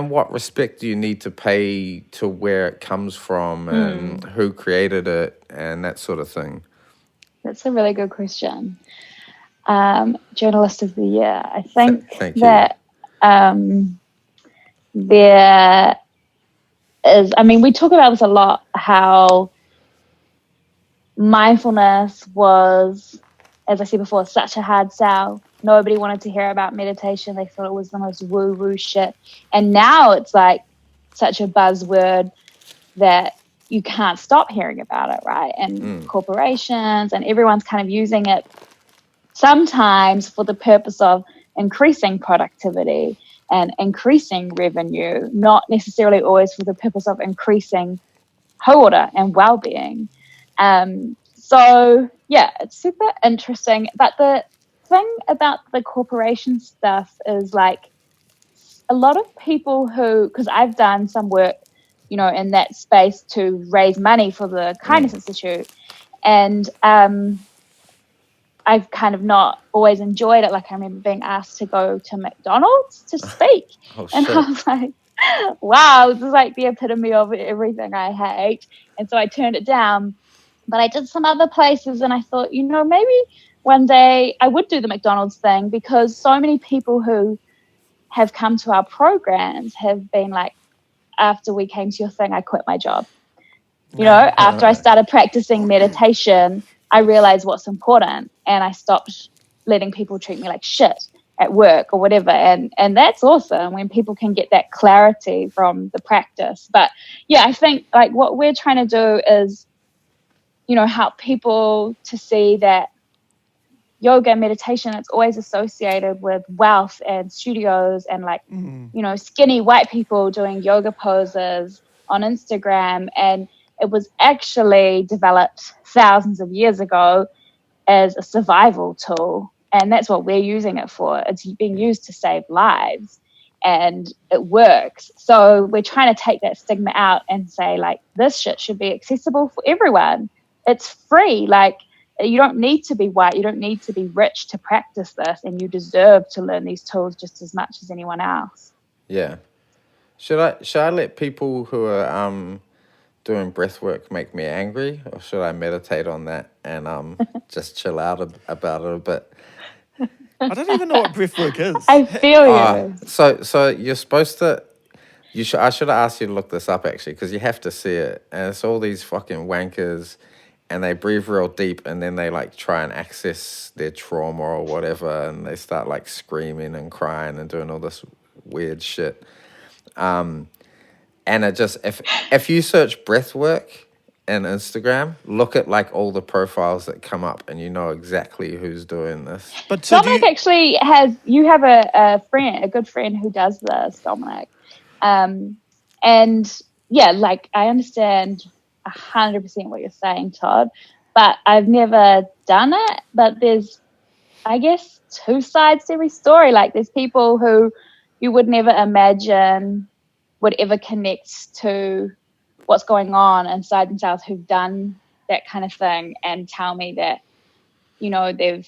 what respect do you need to pay to where it comes from and who created it and that sort of thing? That's a really good question. Journalist of the Year. I think Thank you. that there is, we talk about this a lot, how mindfulness was, as I said before, such a hard sell. Nobody wanted to hear about meditation. They thought it was the most woo-woo shit. And now it's like such a buzzword that you can't stop hearing about it, right? And corporations and everyone's kind of using it sometimes for the purpose of increasing productivity and increasing revenue, not necessarily always for the purpose of increasing haora and well-being. So, yeah, it's super interesting. But the thing about the corporation stuff is like a lot of people who, because I've done some work, in that space to raise money for the Kindness Institute. And I've kind of not always enjoyed it. Like I remember being asked to go to McDonald's to speak. And I was like, wow, this is like the epitome of everything I hate. And so I turned it down. But I did some other places and I thought, maybe one day I would do the McDonald's thing, because so many people who have come to our programs have been like, after we came to your thing, I quit my job. After I started practicing meditation, I realized what's important and I stopped letting people treat me like shit at work or whatever. And that's awesome when people can get that clarity from the practice. But yeah, I think like what we're trying to do is, help people to see that yoga and meditation, it's always associated with wealth and studios and like, skinny white people doing yoga poses on Instagram. And it was actually developed thousands of years ago as a survival tool. And that's what we're using it for. It's being used to save lives and it works. So we're trying to take that stigma out and say like, this shit should be accessible for everyone. It's free. Like, you don't need to be white, you don't need to be rich to practice this, and you deserve to learn these tools just as much as anyone else. Yeah. Should I let people who are doing breath work make me angry, or should I meditate on that and just chill out about it a bit? I don't even know what breath work is. I feel you. So you're supposed to. I should have asked you to look this up actually, because you have to see it. And it's all these fucking wankers, and they breathe real deep, and then they like try and access their trauma or whatever, and they start like screaming and crying and doing all this weird shit. And it just if you search breath work in Instagram, look at like all the profiles that come up, and you know exactly who's doing this. But so Dominic actually you have a good friend who does this, Dominic. And yeah, like I understand 100% what you're saying, Todd, but I've never done it. But there's, I guess, two sides to every story. Like there's people who you would never imagine would ever connect to what's going on inside themselves, who've done that kind of thing, and tell me that, you know, they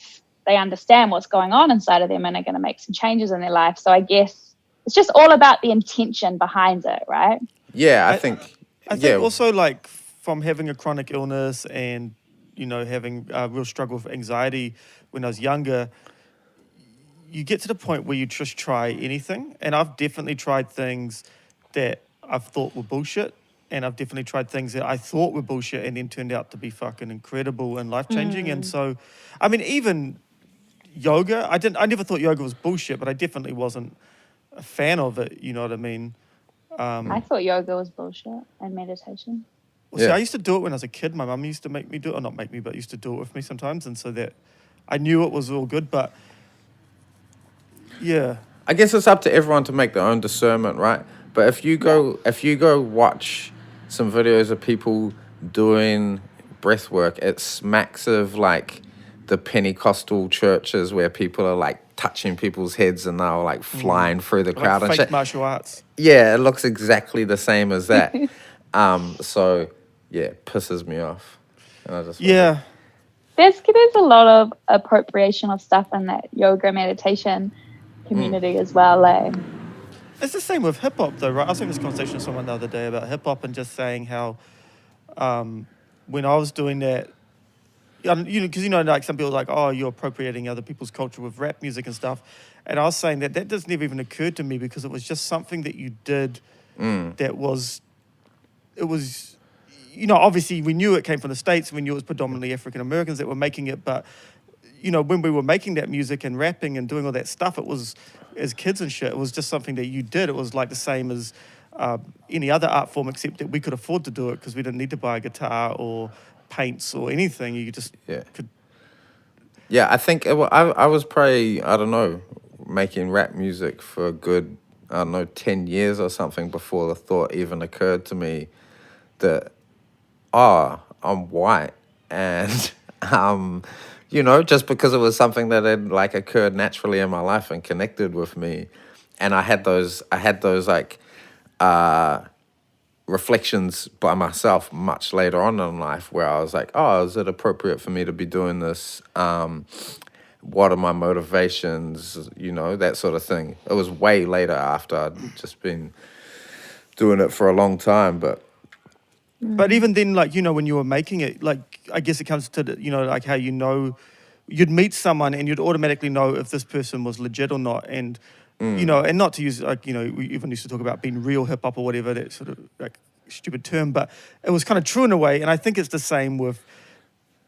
understand what's going on inside of them and are going to make some changes in their life. So I guess it's just all about the intention behind it, right? Yeah, I think also, like, from having a chronic illness and, you know, having a real struggle with anxiety when I was younger, you get to the point where you just try anything. And I've definitely tried things that I've thought were bullshit. And I've definitely tried things that I thought were bullshit and then turned out to be fucking incredible and life-changing. And so, I mean, even yoga, I never thought yoga was bullshit, but I definitely wasn't a fan of it, you know what I mean? I thought yoga was bullshit and meditation. Well, see, I used to do it when I was a kid. My mum used to make me do it, or not make me, but used to do it with me sometimes, and so that I knew it was all good, but yeah. I guess it's up to everyone to make their own discernment, right? But if you go watch some videos of people doing breath work, it smacks of like the Pentecostal churches where people are like touching people's heads and they're like flying through the crowd Like and fake shit. martial arts. Yeah, it looks exactly the same as that. So yeah, it pisses me off. And I just There's a lot of appropriation of stuff in that yoga meditation community as well. Like. It's the same with hip hop, though, right? I was having this conversation with someone the other day about hip hop and just saying how when I was doing that, because like some people are like, oh, you're appropriating other people's culture with rap music and stuff, and I was saying that just never even occurred to me because it was just something that you did that was, it was, obviously we knew it came from the States and we knew it was predominantly African Americans that were making it, but when we were making that music and rapping and doing all that stuff, it was, as kids and shit, it was just something that you did. It was like the same as any other art form, except that we could afford to do it because we didn't need to buy a guitar or paints or anything. You just could. Yeah, I think I was probably, I don't know, making rap music for a good, 10 years or something before the thought even occurred to me that, I'm white. And, just because it was something that had like occurred naturally in my life and connected with me. And I had those like reflections by myself much later on in life where I was like, is it appropriate for me to be doing this? What are my motivations? That sort of thing. It was way later after I'd just been doing it for a long time, but even then, like, when you were making it, like, I guess it comes to, like how you'd meet someone and you'd automatically know if this person was legit or not. And, and not to use, like, we even used to talk about being real hip hop or whatever, that sort of like stupid term, but it was kind of true in a way. And I think it's the same with,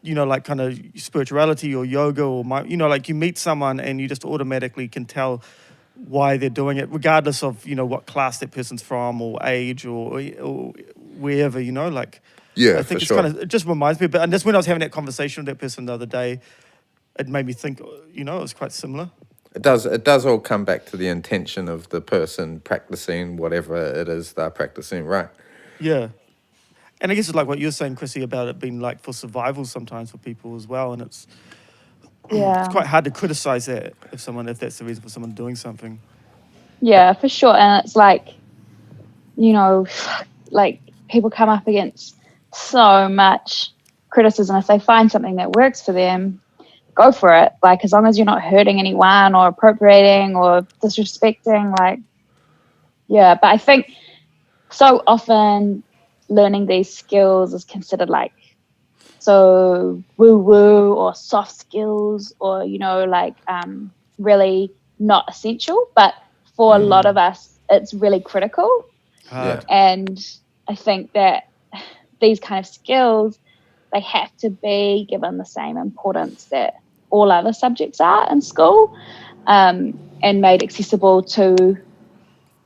like kind of spirituality or yoga or like you meet someone and you just automatically can tell why they're doing it, regardless of, what class that person's from or age or wherever, like. Yeah, I think for sure. it just reminds me, and just when I was having that conversation with that person the other day, it made me think, it was quite similar. It does all come back to the intention of the person practicing whatever it is they're practicing, right? Yeah. And I guess it's like what you're saying, Chrissy, about it being like for survival sometimes for people as well. And it's quite hard to criticize that if that's the reason for someone doing something. Yeah, for sure. And it's like, like people come up against so much criticism. If they find something that works for them, go for it. Like, as long as you're not hurting anyone or appropriating or disrespecting, like, yeah. But I think so often learning these skills is considered like so woo woo or soft skills, or, you know, like really not essential. But for a lot of us, it's really critical. Yeah. And I think that these kind of skills, they have to be given the same importance that all other subjects are in school, and made accessible to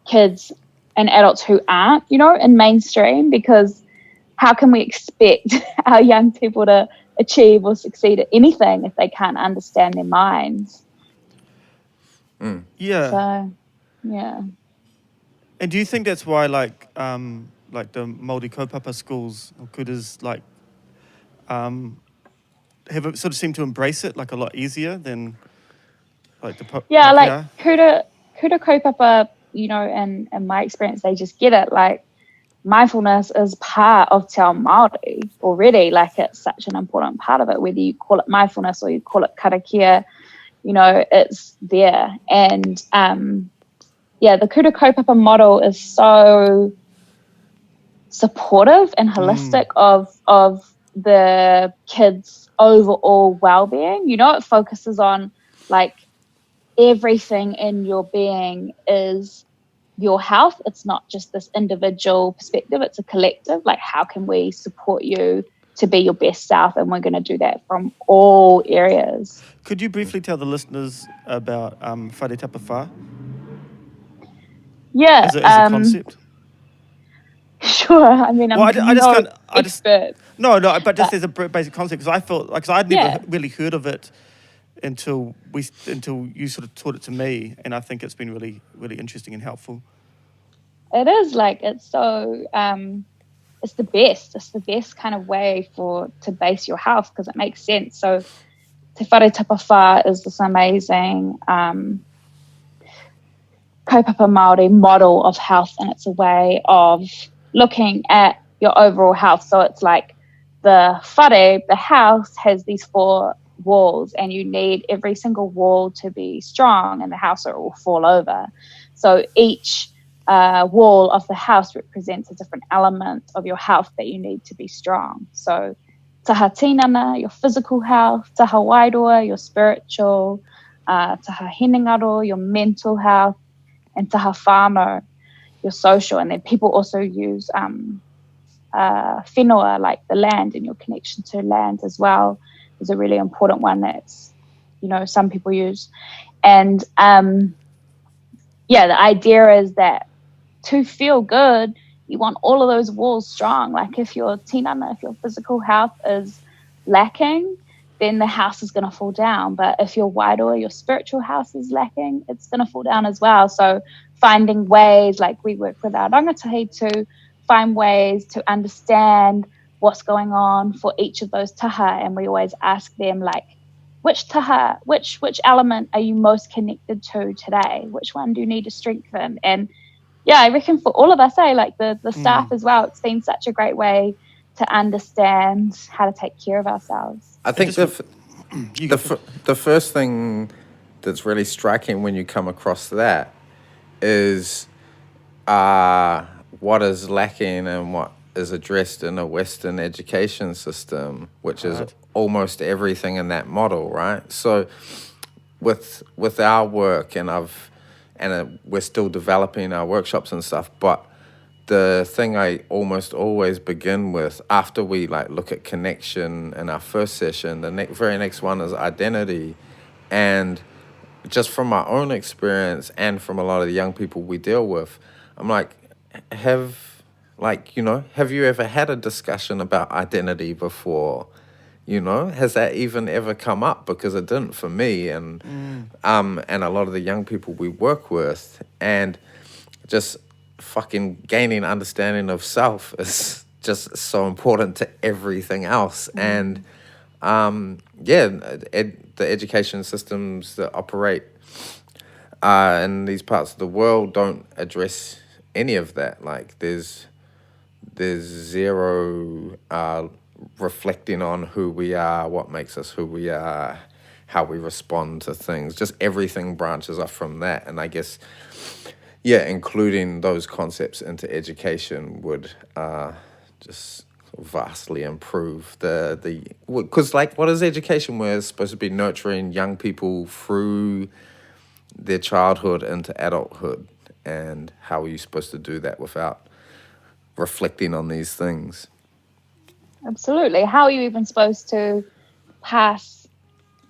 kids and adults who aren't, you know, in mainstream. Because how can we expect our young people to achieve or succeed at anything if they can't understand their minds? Yeah. So, yeah. And do you think that's why, like the Māori kaupapa schools or kutas, like, have it sort of seemed to embrace it like a lot easier than like the Yeah, like Pākehā? kuta kaupapa, you know, in my experience, they just get it. Like, mindfulness is part of Te Ao Māori already. Like, it's such an important part of it, whether you call it mindfulness or you call it karakia, you know, it's there. And the kuta kaupapa model is so supportive and holistic of the kids' overall well-being. You know, it focuses on like everything in your being is your health. It's not just this individual perspective, it's a collective. Like, how can we support you to be your best self? And we're going to do that from all areas. Could you briefly tell the listeners about whare tapa whā Yeah. as a concept? Sure. I mean, I'm Well, I just no can't. expert. No, but just as a basic concept, because I felt like, 'cause I'd never Yeah. really heard of it until you sort of taught it to me, and I think it's been really, really interesting and helpful. It is, like, it's so it's the best. It's the best kind of way to base your health, because it makes sense. So Te Whare Tapa Whā is this amazing kaupapa Māori model of health, and it's a way of looking at your overall health. So it's like the whare, the house, has these 4 walls, and you need every single wall to be strong in the house or it will fall over. So each wall of the house represents a different element of your health that you need to be strong. So taha tinana, your physical health; taha wairoa, your spiritual; taha hinengaro, your mental health; and taha whānau, your social. And then people also use whenua, like the land, and your connection to land as well is a really important one that's, you know, some people use. And the idea is that to feel good, you want all of those walls strong. Like, if your tinana, if your physical health is lacking, then the house is going to fall down. But if your wairoa, your spiritual house, is lacking, it's going to fall down as well. So finding ways, like we work with our rangatahi to find ways to understand what's going on for each of those taha. And we always ask them, like, which taha, which element are you most connected to today? Which one do you need to strengthen? And yeah, I reckon for all of us, like the staff as well, it's been such a great way to understand how to take care of ourselves. I think the first thing that's really striking when you come across that is what is lacking and what is addressed in a Western education system, which is almost everything in that model, right? So with our work, we're still developing our workshops and stuff, but the thing I almost always begin with after we like look at connection in our first session, the very next one is identity. And just from my own experience and from a lot of the young people we deal with, I'm like, have you ever had a discussion about identity before? You know, has that even ever come up? Because it didn't for me, and a lot of the young people we work with, and just fucking gaining understanding of self is just so important to everything else. And the education systems that operate in these parts of the world don't address any of that. Like, there's zero reflecting on who we are, what makes us who we are, how we respond to things. Just everything branches off from that. And I guess, yeah, including those concepts into education would just vastly improve because like, what is education? Where it's supposed to be nurturing young people through their childhood into adulthood, and how are you supposed to do that without reflecting on these things? Absolutely. How are you even supposed to pass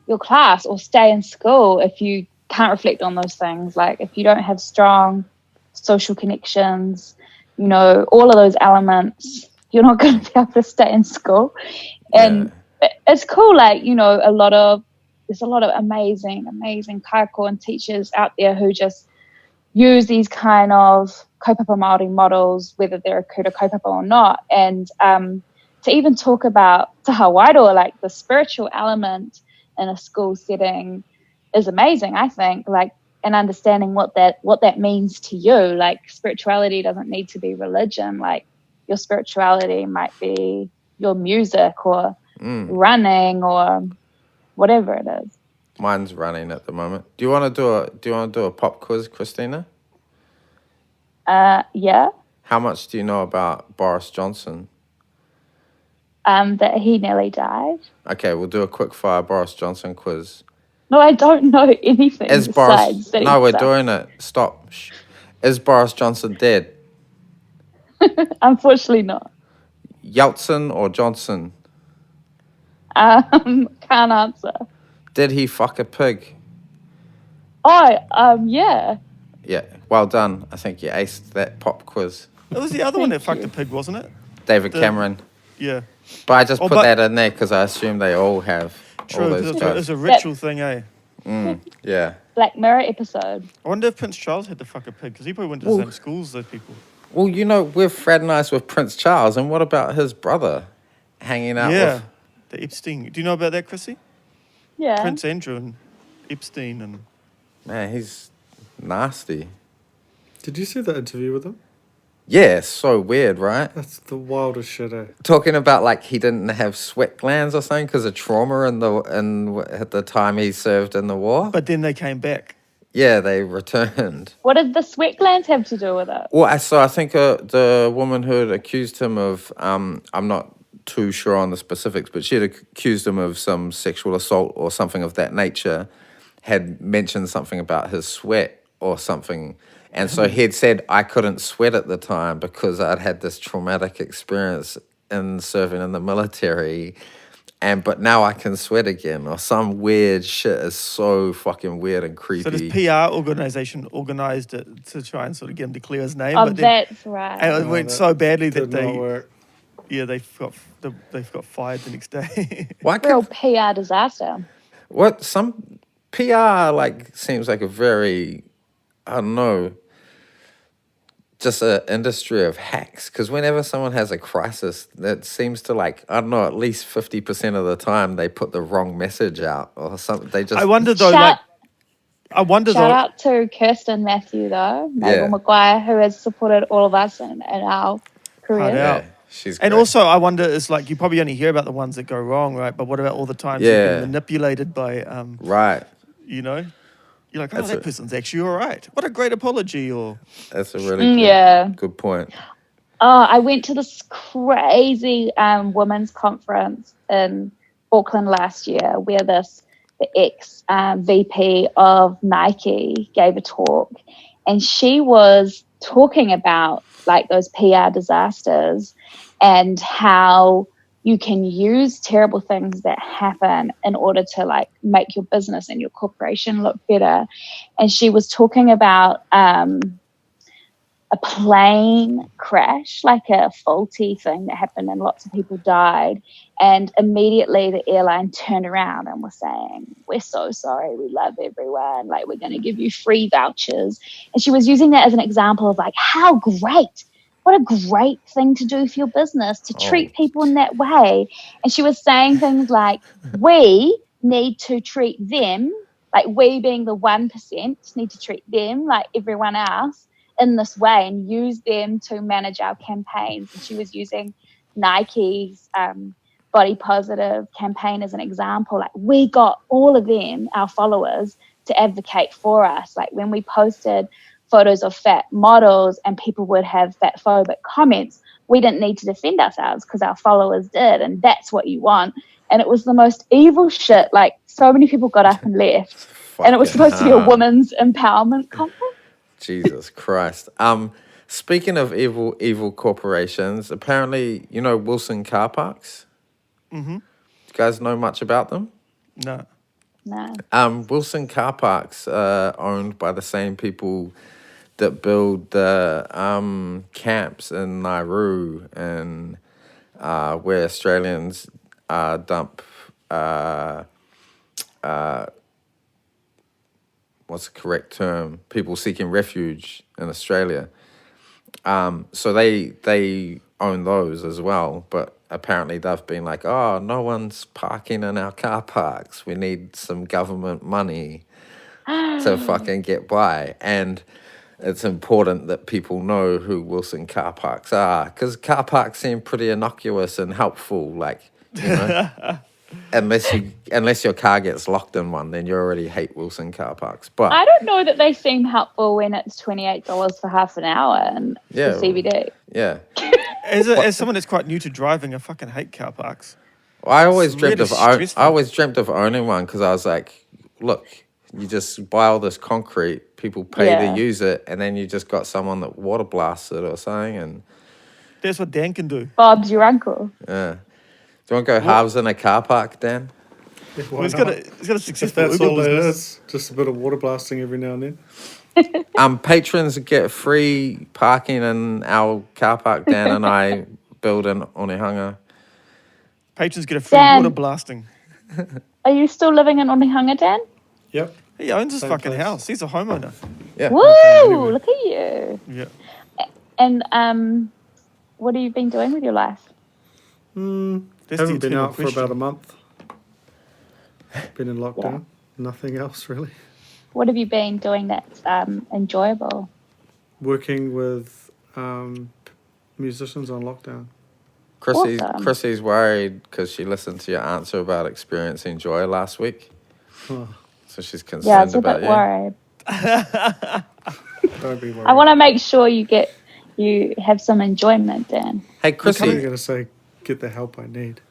your class or stay in school if you can't reflect on those things? Like, if you don't have strong social connections, you know, all of those elements, you're not going to be able to stay in school. And it's cool, like, you know, there's a lot of amazing kaiko and teachers out there who just use these kind of kaupapa Māori models, whether they're a kuta kaupapa or not. And to even talk about taha wairoa, like the spiritual element in a school setting, is amazing, I think. Like, and understanding what that means to you. Like, spirituality doesn't need to be religion. Like, your spirituality might be your music or running or whatever it is. Mine's running at the moment. Do you want to do a pop quiz, Kristina? Yeah. How much do you know about Boris Johnson? That he nearly died. Okay, we'll do a quick fire Boris Johnson quiz. No, I don't know anything besides that. No, we're doing it. Stop. Shh. Is Boris Johnson dead? Unfortunately not. Yeltsin or Johnson? Can't answer. Did he fuck a pig? Oh, yeah. Yeah, well done. I think you aced that pop quiz. It was the other one that Thank fucked a pig, wasn't it? David Cameron. Yeah. But I just put that in there because I assume they all have True, all because those it's guys. a ritual thing, eh? Yeah. Black Mirror episode. I wonder if Prince Charles had to fuck a pig, because he probably went to the same schools, those people. Well, you know, we're fraternised with Prince Charles, and what about his brother hanging out Yeah, with... the Epstein. Do you know about that, Chrissy? Yeah. Prince Andrew and Epstein and... Man, he's nasty. Did you see that interview with him? Yeah, so weird, right? That's the wildest shit, eh? Talking about like he didn't have sweat glands or something because of trauma at the time he served in the war. But then they came back. Yeah, they returned. What did the sweat glands have to do with it? Well, I think the woman who had accused him of, I'm not too sure on the specifics, but she had accused him of some sexual assault or something of that nature, had mentioned something about his sweat or something. And so he'd said, I couldn't sweat at the time because I'd had this traumatic experience in serving in the military. But now I can sweat again, or some weird shit. Is so fucking weird and creepy. So this PR organisation organised it to try and sort of get him to clear his name. Oh, but then, that's right. and it went so badly that Did not work. they got fired the next day. Why Real could, PR disaster. what some PR like seems like a very, I don't know, just an industry of hacks. Because whenever someone has a crisis, that seems to like, I don't know, at least 50% of the time they put the wrong message out or something. They just. I wonder though, Shout out to Kirsten Matthew, though, Mabel Maguire, who has supported all of us in our career. Hard out. Yeah, she's And great. also, I wonder, it's like you probably only hear about the ones that go wrong, right? But what about all the times you've been manipulated by, Right. you know? You're like, oh, That's that it. person's actually all right. What a great apology, or... That's a really good point. Oh, I went to this crazy women's conference in Auckland last year where the ex VP of Nike gave a talk, and she was talking about like those PR disasters and how you can use terrible things that happen in order to like make your business and your corporation look better. And she was talking about a plane crash, like a faulty thing that happened and lots of people died. And immediately the airline turned around and was saying, we're so sorry, we love everyone, like we're going to give you free vouchers. And she was using that as an example of like, how great, what a great thing to do for your business, to treat people in that way. And she was saying things like, we need to treat them, like we being the 1%, need to treat them like everyone else in this way and use them to manage our campaigns. And she was using Nike's body positive campaign as an example, like we got all of them, our followers, to advocate for us. Like when we posted photos of fat models and people would have fat phobic comments, we didn't need to defend ourselves because our followers did, and that's what you want. And it was the most evil shit. Like so many people got up and left, and it was supposed to be a women's empowerment conference. Jesus Christ. Speaking of evil corporations, apparently, you know Wilson car parks? Mm-hmm. Do you guys know much about them? No. No. Wilson car parks are owned by the same people that build the camps in Nauru and where Australians dump what's the correct term? People seeking refuge in Australia. So they own those as well, but apparently they've been like, oh, no one's parking in our car parks. We need some government money to fucking get by. And it's important that people know who Wilson car parks are, because car parks seem pretty innocuous and helpful, like, you know. Unless your car gets locked in one, then you already hate Wilson car parks. But I don't know that they seem helpful when it's $28 for half an hour and the CBD. Yeah. As someone that's quite new to driving, I fucking hate car parks. Well, I always dreamt stressful. of owning one, because I was like, look, you just buy all this concrete, people pay to use it, and then you just got someone that water blasts it or something, and That's what Dan can do. Bob's your uncle. yeah. Do you want to go halves in a car park, Dan? Yeah, Well, why he's got not? a If successful that's Uber all it business. is, just a bit of water blasting every now and then. Patrons get free parking in our car park. Dan and I build in Onehunga. Patrons get a free Dan. water blasting. Are you still living in Onehunga, Dan? Yep. He owns his Same fucking place. house. He's a homeowner. Yeah. Woo! Look at you. Yeah. And what have you been doing with your life? That's Haven't the been eternal out for question. about a month. Been in lockdown. Nothing else really. What have you been doing that's enjoyable? Working with musicians on lockdown. Awesome. Chrissy's worried because she listened to your answer about experiencing joy last week. Oh, So she's Yeah, I concerned was a about bit you. worried. don't be worried. I want to make sure you have some enjoyment, Dan. Hey, I'm probably Chrissy, going to say, get the help I need.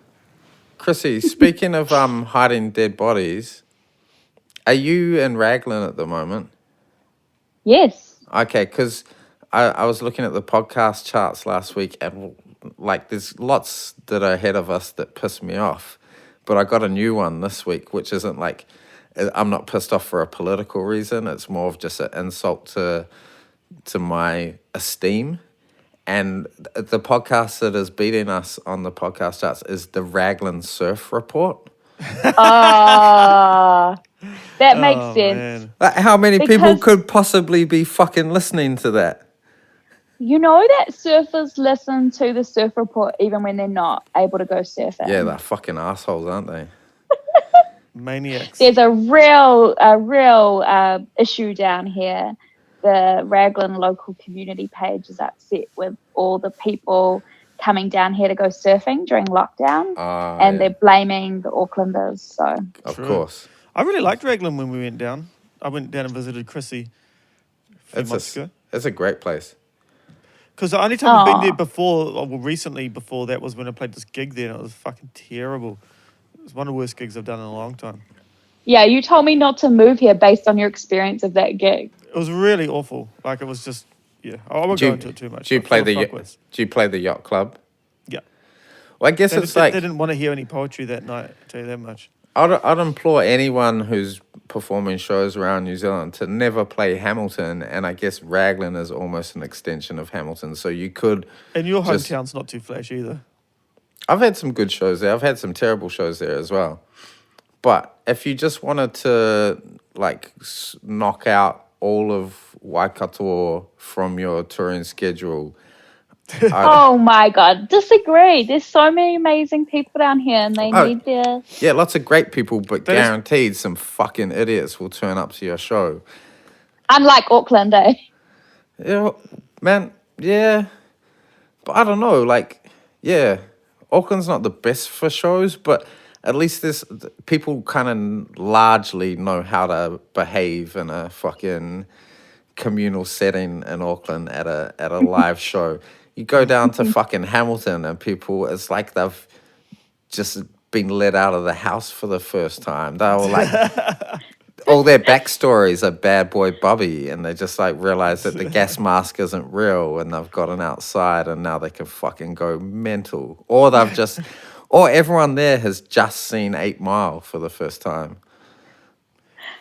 speaking of hiding dead bodies, are you in Raglan at the moment? Yes. Okay, because I was looking at the podcast charts last week, and like there's lots that are ahead of us that piss me off, but I got a new one this week, which isn't like, I'm not pissed off for a political reason. It's more of just an insult to my esteem. And the podcast that is beating us on the podcast charts is the Raglan Surf Report. That makes sense. Man. Like, how many people Because- could possibly be fucking listening to that? You know that surfers listen to the surf report even when they're not able to go surfing. Yeah, they're fucking assholes, aren't they? Maniacs. There's a real issue down here. The Raglan local community page is upset with all the people coming down here to go surfing during lockdown, and they're blaming the Aucklanders. So Of True. course. I really liked Raglan when we went down. I went down and visited Chrissy a few months ago. It's a great place. Because the only time I've been Aw. there before, well, recently before that was when I played this gig there, and it was fucking terrible. It was one of the worst gigs I've done in a long time. yeah, you told me not to move here based on your experience of that gig. It was really awful. Like, it was just, yeah. I won't Do go you- into it too much. Do you but play full of the fuckwits. Do you play the yacht club? Yeah. Well, I guess They, it's they like didn't want to hear any poetry that night, I'll tell you that much. I'd implore anyone who's performing shows around New Zealand to never play Hamilton, and I guess Raglan is almost an extension of Hamilton. So you could. And your Just- hometown's not too flash either. I've had some good shows there. I've had some terrible shows there as well. But if you just wanted to like knock out all of Waikato from your touring schedule, Oh my God, disagree. There's so many amazing people down here, and they Oh. need their. yeah, lots of great people, but That is- guaranteed some fucking idiots will turn up to your show. Unlike Auckland, eh? Yeah, man, yeah. But I don't know, like, yeah. Auckland's not the best for shows, but at least there's people kind of largely know how to behave in a fucking communal setting in Auckland at a live show. You go down to fucking Hamilton and people, it's like they've just been let out of the house for the first time. They were like, all their backstories are bad boy Bubby, and they just like realize that the gas mask isn't real, and they've gotten outside and now they can fucking go mental. Or they've just, or everyone there has just seen 8 Mile for the first time.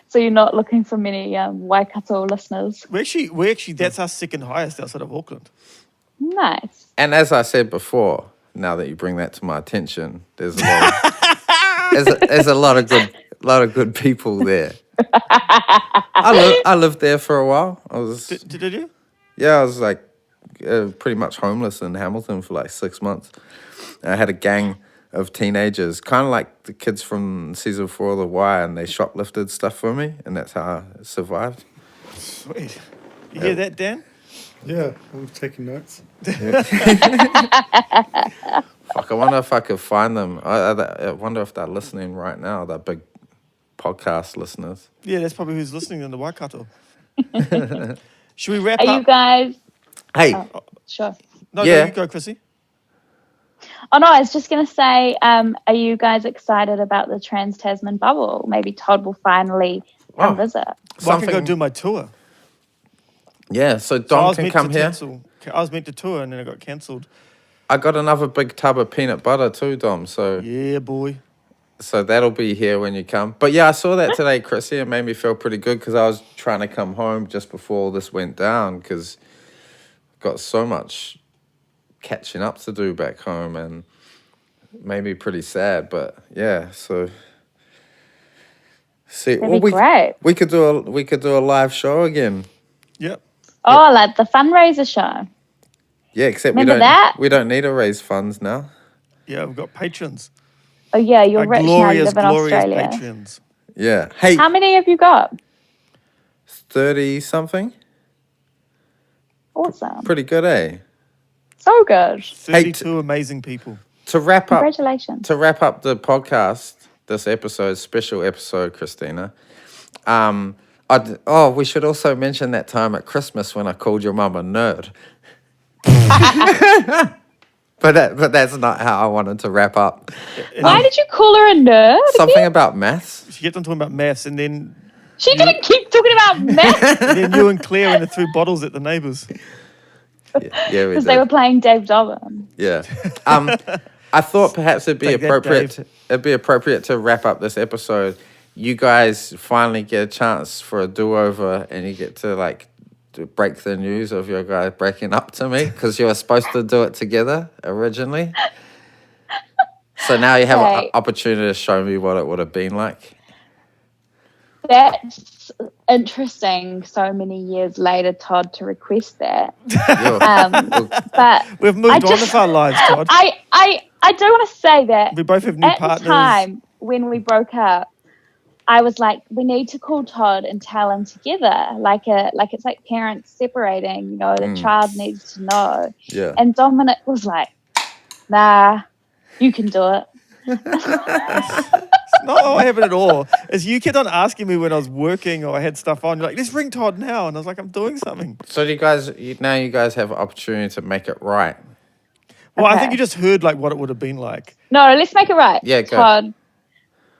So you're not looking for many Waikato listeners. We actually, that's our second highest outside of Auckland. Nice. And as I said before, now that you bring that to my attention, there's a lot there's a lot of good people there. I lived there for a while. Did you? Yeah, I was like pretty much homeless in Hamilton for like 6 months. And I had a gang of teenagers, kind of like the kids from season 4 of The Wire, and they shoplifted stuff for me, and that's how I survived. Sweet. You hear that, Dan? Yeah, I'm taking notes. Fuck, I wonder if I could find them. I wonder if they're listening right now, they're big podcast listeners. Yeah, that's probably who's listening in the Waikato. Should we wrap Are up? you guys... Hey, Sure. No, Yeah. you go, Chrissy. Oh, no, I was just going to say, are you guys excited about the Trans-Tasman bubble? Maybe Todd will finally come visit. Well, I can go do my tour. Yeah, so So I Dom was can meant come to here. cancel. I was meant to tour and then it got cancelled. I got another big tub of peanut butter too, Dom. So Yeah, boy. so that'll be here when you come. But yeah, I saw that today, Chrissy. It made me feel pretty good because I was trying to come home just before all this went down because got so much catching up to do back home and made me pretty sad. But yeah, so see, That'd be great. we could do a live show again. Yep. Oh, like the fundraiser show. Yeah, except Remember that? we don't need to raise funds now. Yeah, we've got patrons. Oh, yeah, you're Our rich now. You glorious, live in glorious Australia. patrons. Yeah. Hey, How many have you got? 30 something? Awesome. Pretty good, eh? So good. 32 amazing people. To wrap up Congratulations. to wrap up the podcast, this episode, special episode, Kristina. We should also mention that time at Christmas when I called your mum a nerd. But that's not how I wanted to wrap up. Why did you call her a nerd? Something about maths. She kept on talking about maths and then She didn't keep talking about math and then you and Claire went and threw bottles at the neighbours. Yeah, we because they did. were playing Dave Dobbin. Yeah. I thought perhaps it'd be Take that, appropriate. Dave. It'd be appropriate to wrap up this episode. You guys finally get a chance for a do-over, and you get to to break the news of your guys breaking up to me because you were supposed to do it together originally. So now you have an Right. opportunity to show me what it would have been like. That's interesting so many years later, Todd, to request that. Yo, But We've moved I on just- with our lives, Todd. I do want to say that We both have new at partners. the time when we broke up, I was like, we need to call Todd and tell him together, like it's like parents separating. You know, the child needs to know. yeah. And Dominic was like, nah, you can do it. Not what happened at all. Is you kept on asking me when I was working or I had stuff on. You're like, let's bring Todd now. And I was like, I'm doing something. So you guys have an opportunity to make it right. Well, I Okay. think you just heard what it would have been like. No, let's make it right. Yeah, go.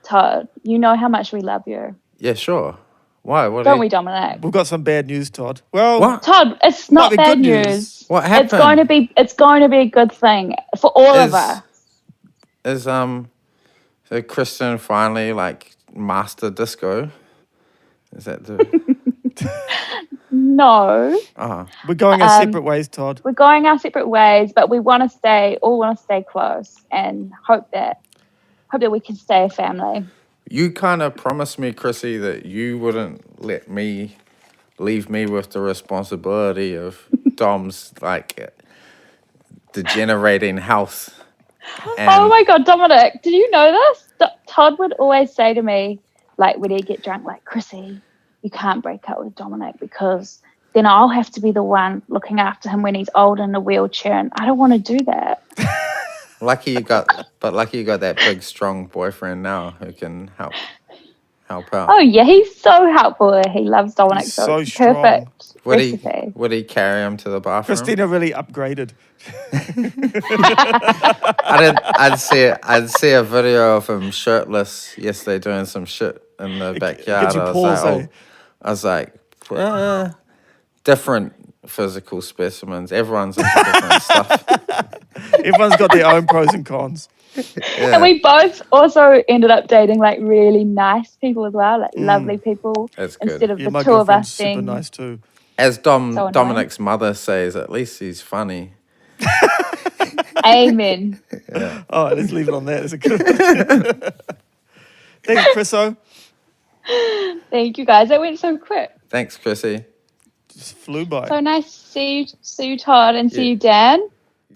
Todd, you know how much we love you. Yeah, sure. Why? What? Don't we, Dominic? We've got some bad news, Todd. Well, What? Todd, it's might not be bad good news. What happened? It's going to be a good thing for all of us. Is so Kristen finally master disco? Is that the No, we're going our separate ways, Todd. we're going our separate ways, but we want to stay close and hope that we can stay a family. You kind of promised me, Chrissy, that you wouldn't let me leave me with the responsibility of Dom's degenerating health. And Oh my God, Dominic, did you know this? Todd would always say to me, when he'd get drunk, Chrissy, you can't break up with Dominic because then I'll have to be the one looking after him when he's old in a wheelchair, and I don't want to do that. Lucky you got that big, strong boyfriend now who can help out. Oh yeah, he's so helpful. He loves Dominic, He's so so it's strong. perfect Would recipe. he carry him to the bathroom? Kristina really upgraded. I'd see a video of him shirtless yesterday doing some shit in the backyard. gives you pause, eh? I was like, different physical specimens. Everyone's into different stuff. Everyone's got their own pros and cons. Yeah, And we both also ended up dating like really nice people as well, like lovely people. That's good. Instead of Yeah, the my two of girlfriend's us super being nice too. as so annoying. Dominic's mother says, at least he's funny. Amen. All right, let's leave it on that. It's a good. Thanks, Chriso. Thank you guys. That went so quick. Thanks, Chrissy. Just flew by. So nice to see you, Todd, and see Yeah. you, Dan.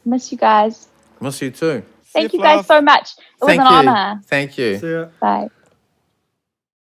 Miss you guys. Miss you too. See Thank ya, you guys Fluff. so much. It was Thank an you. honor. Thank you. See ya. Bye.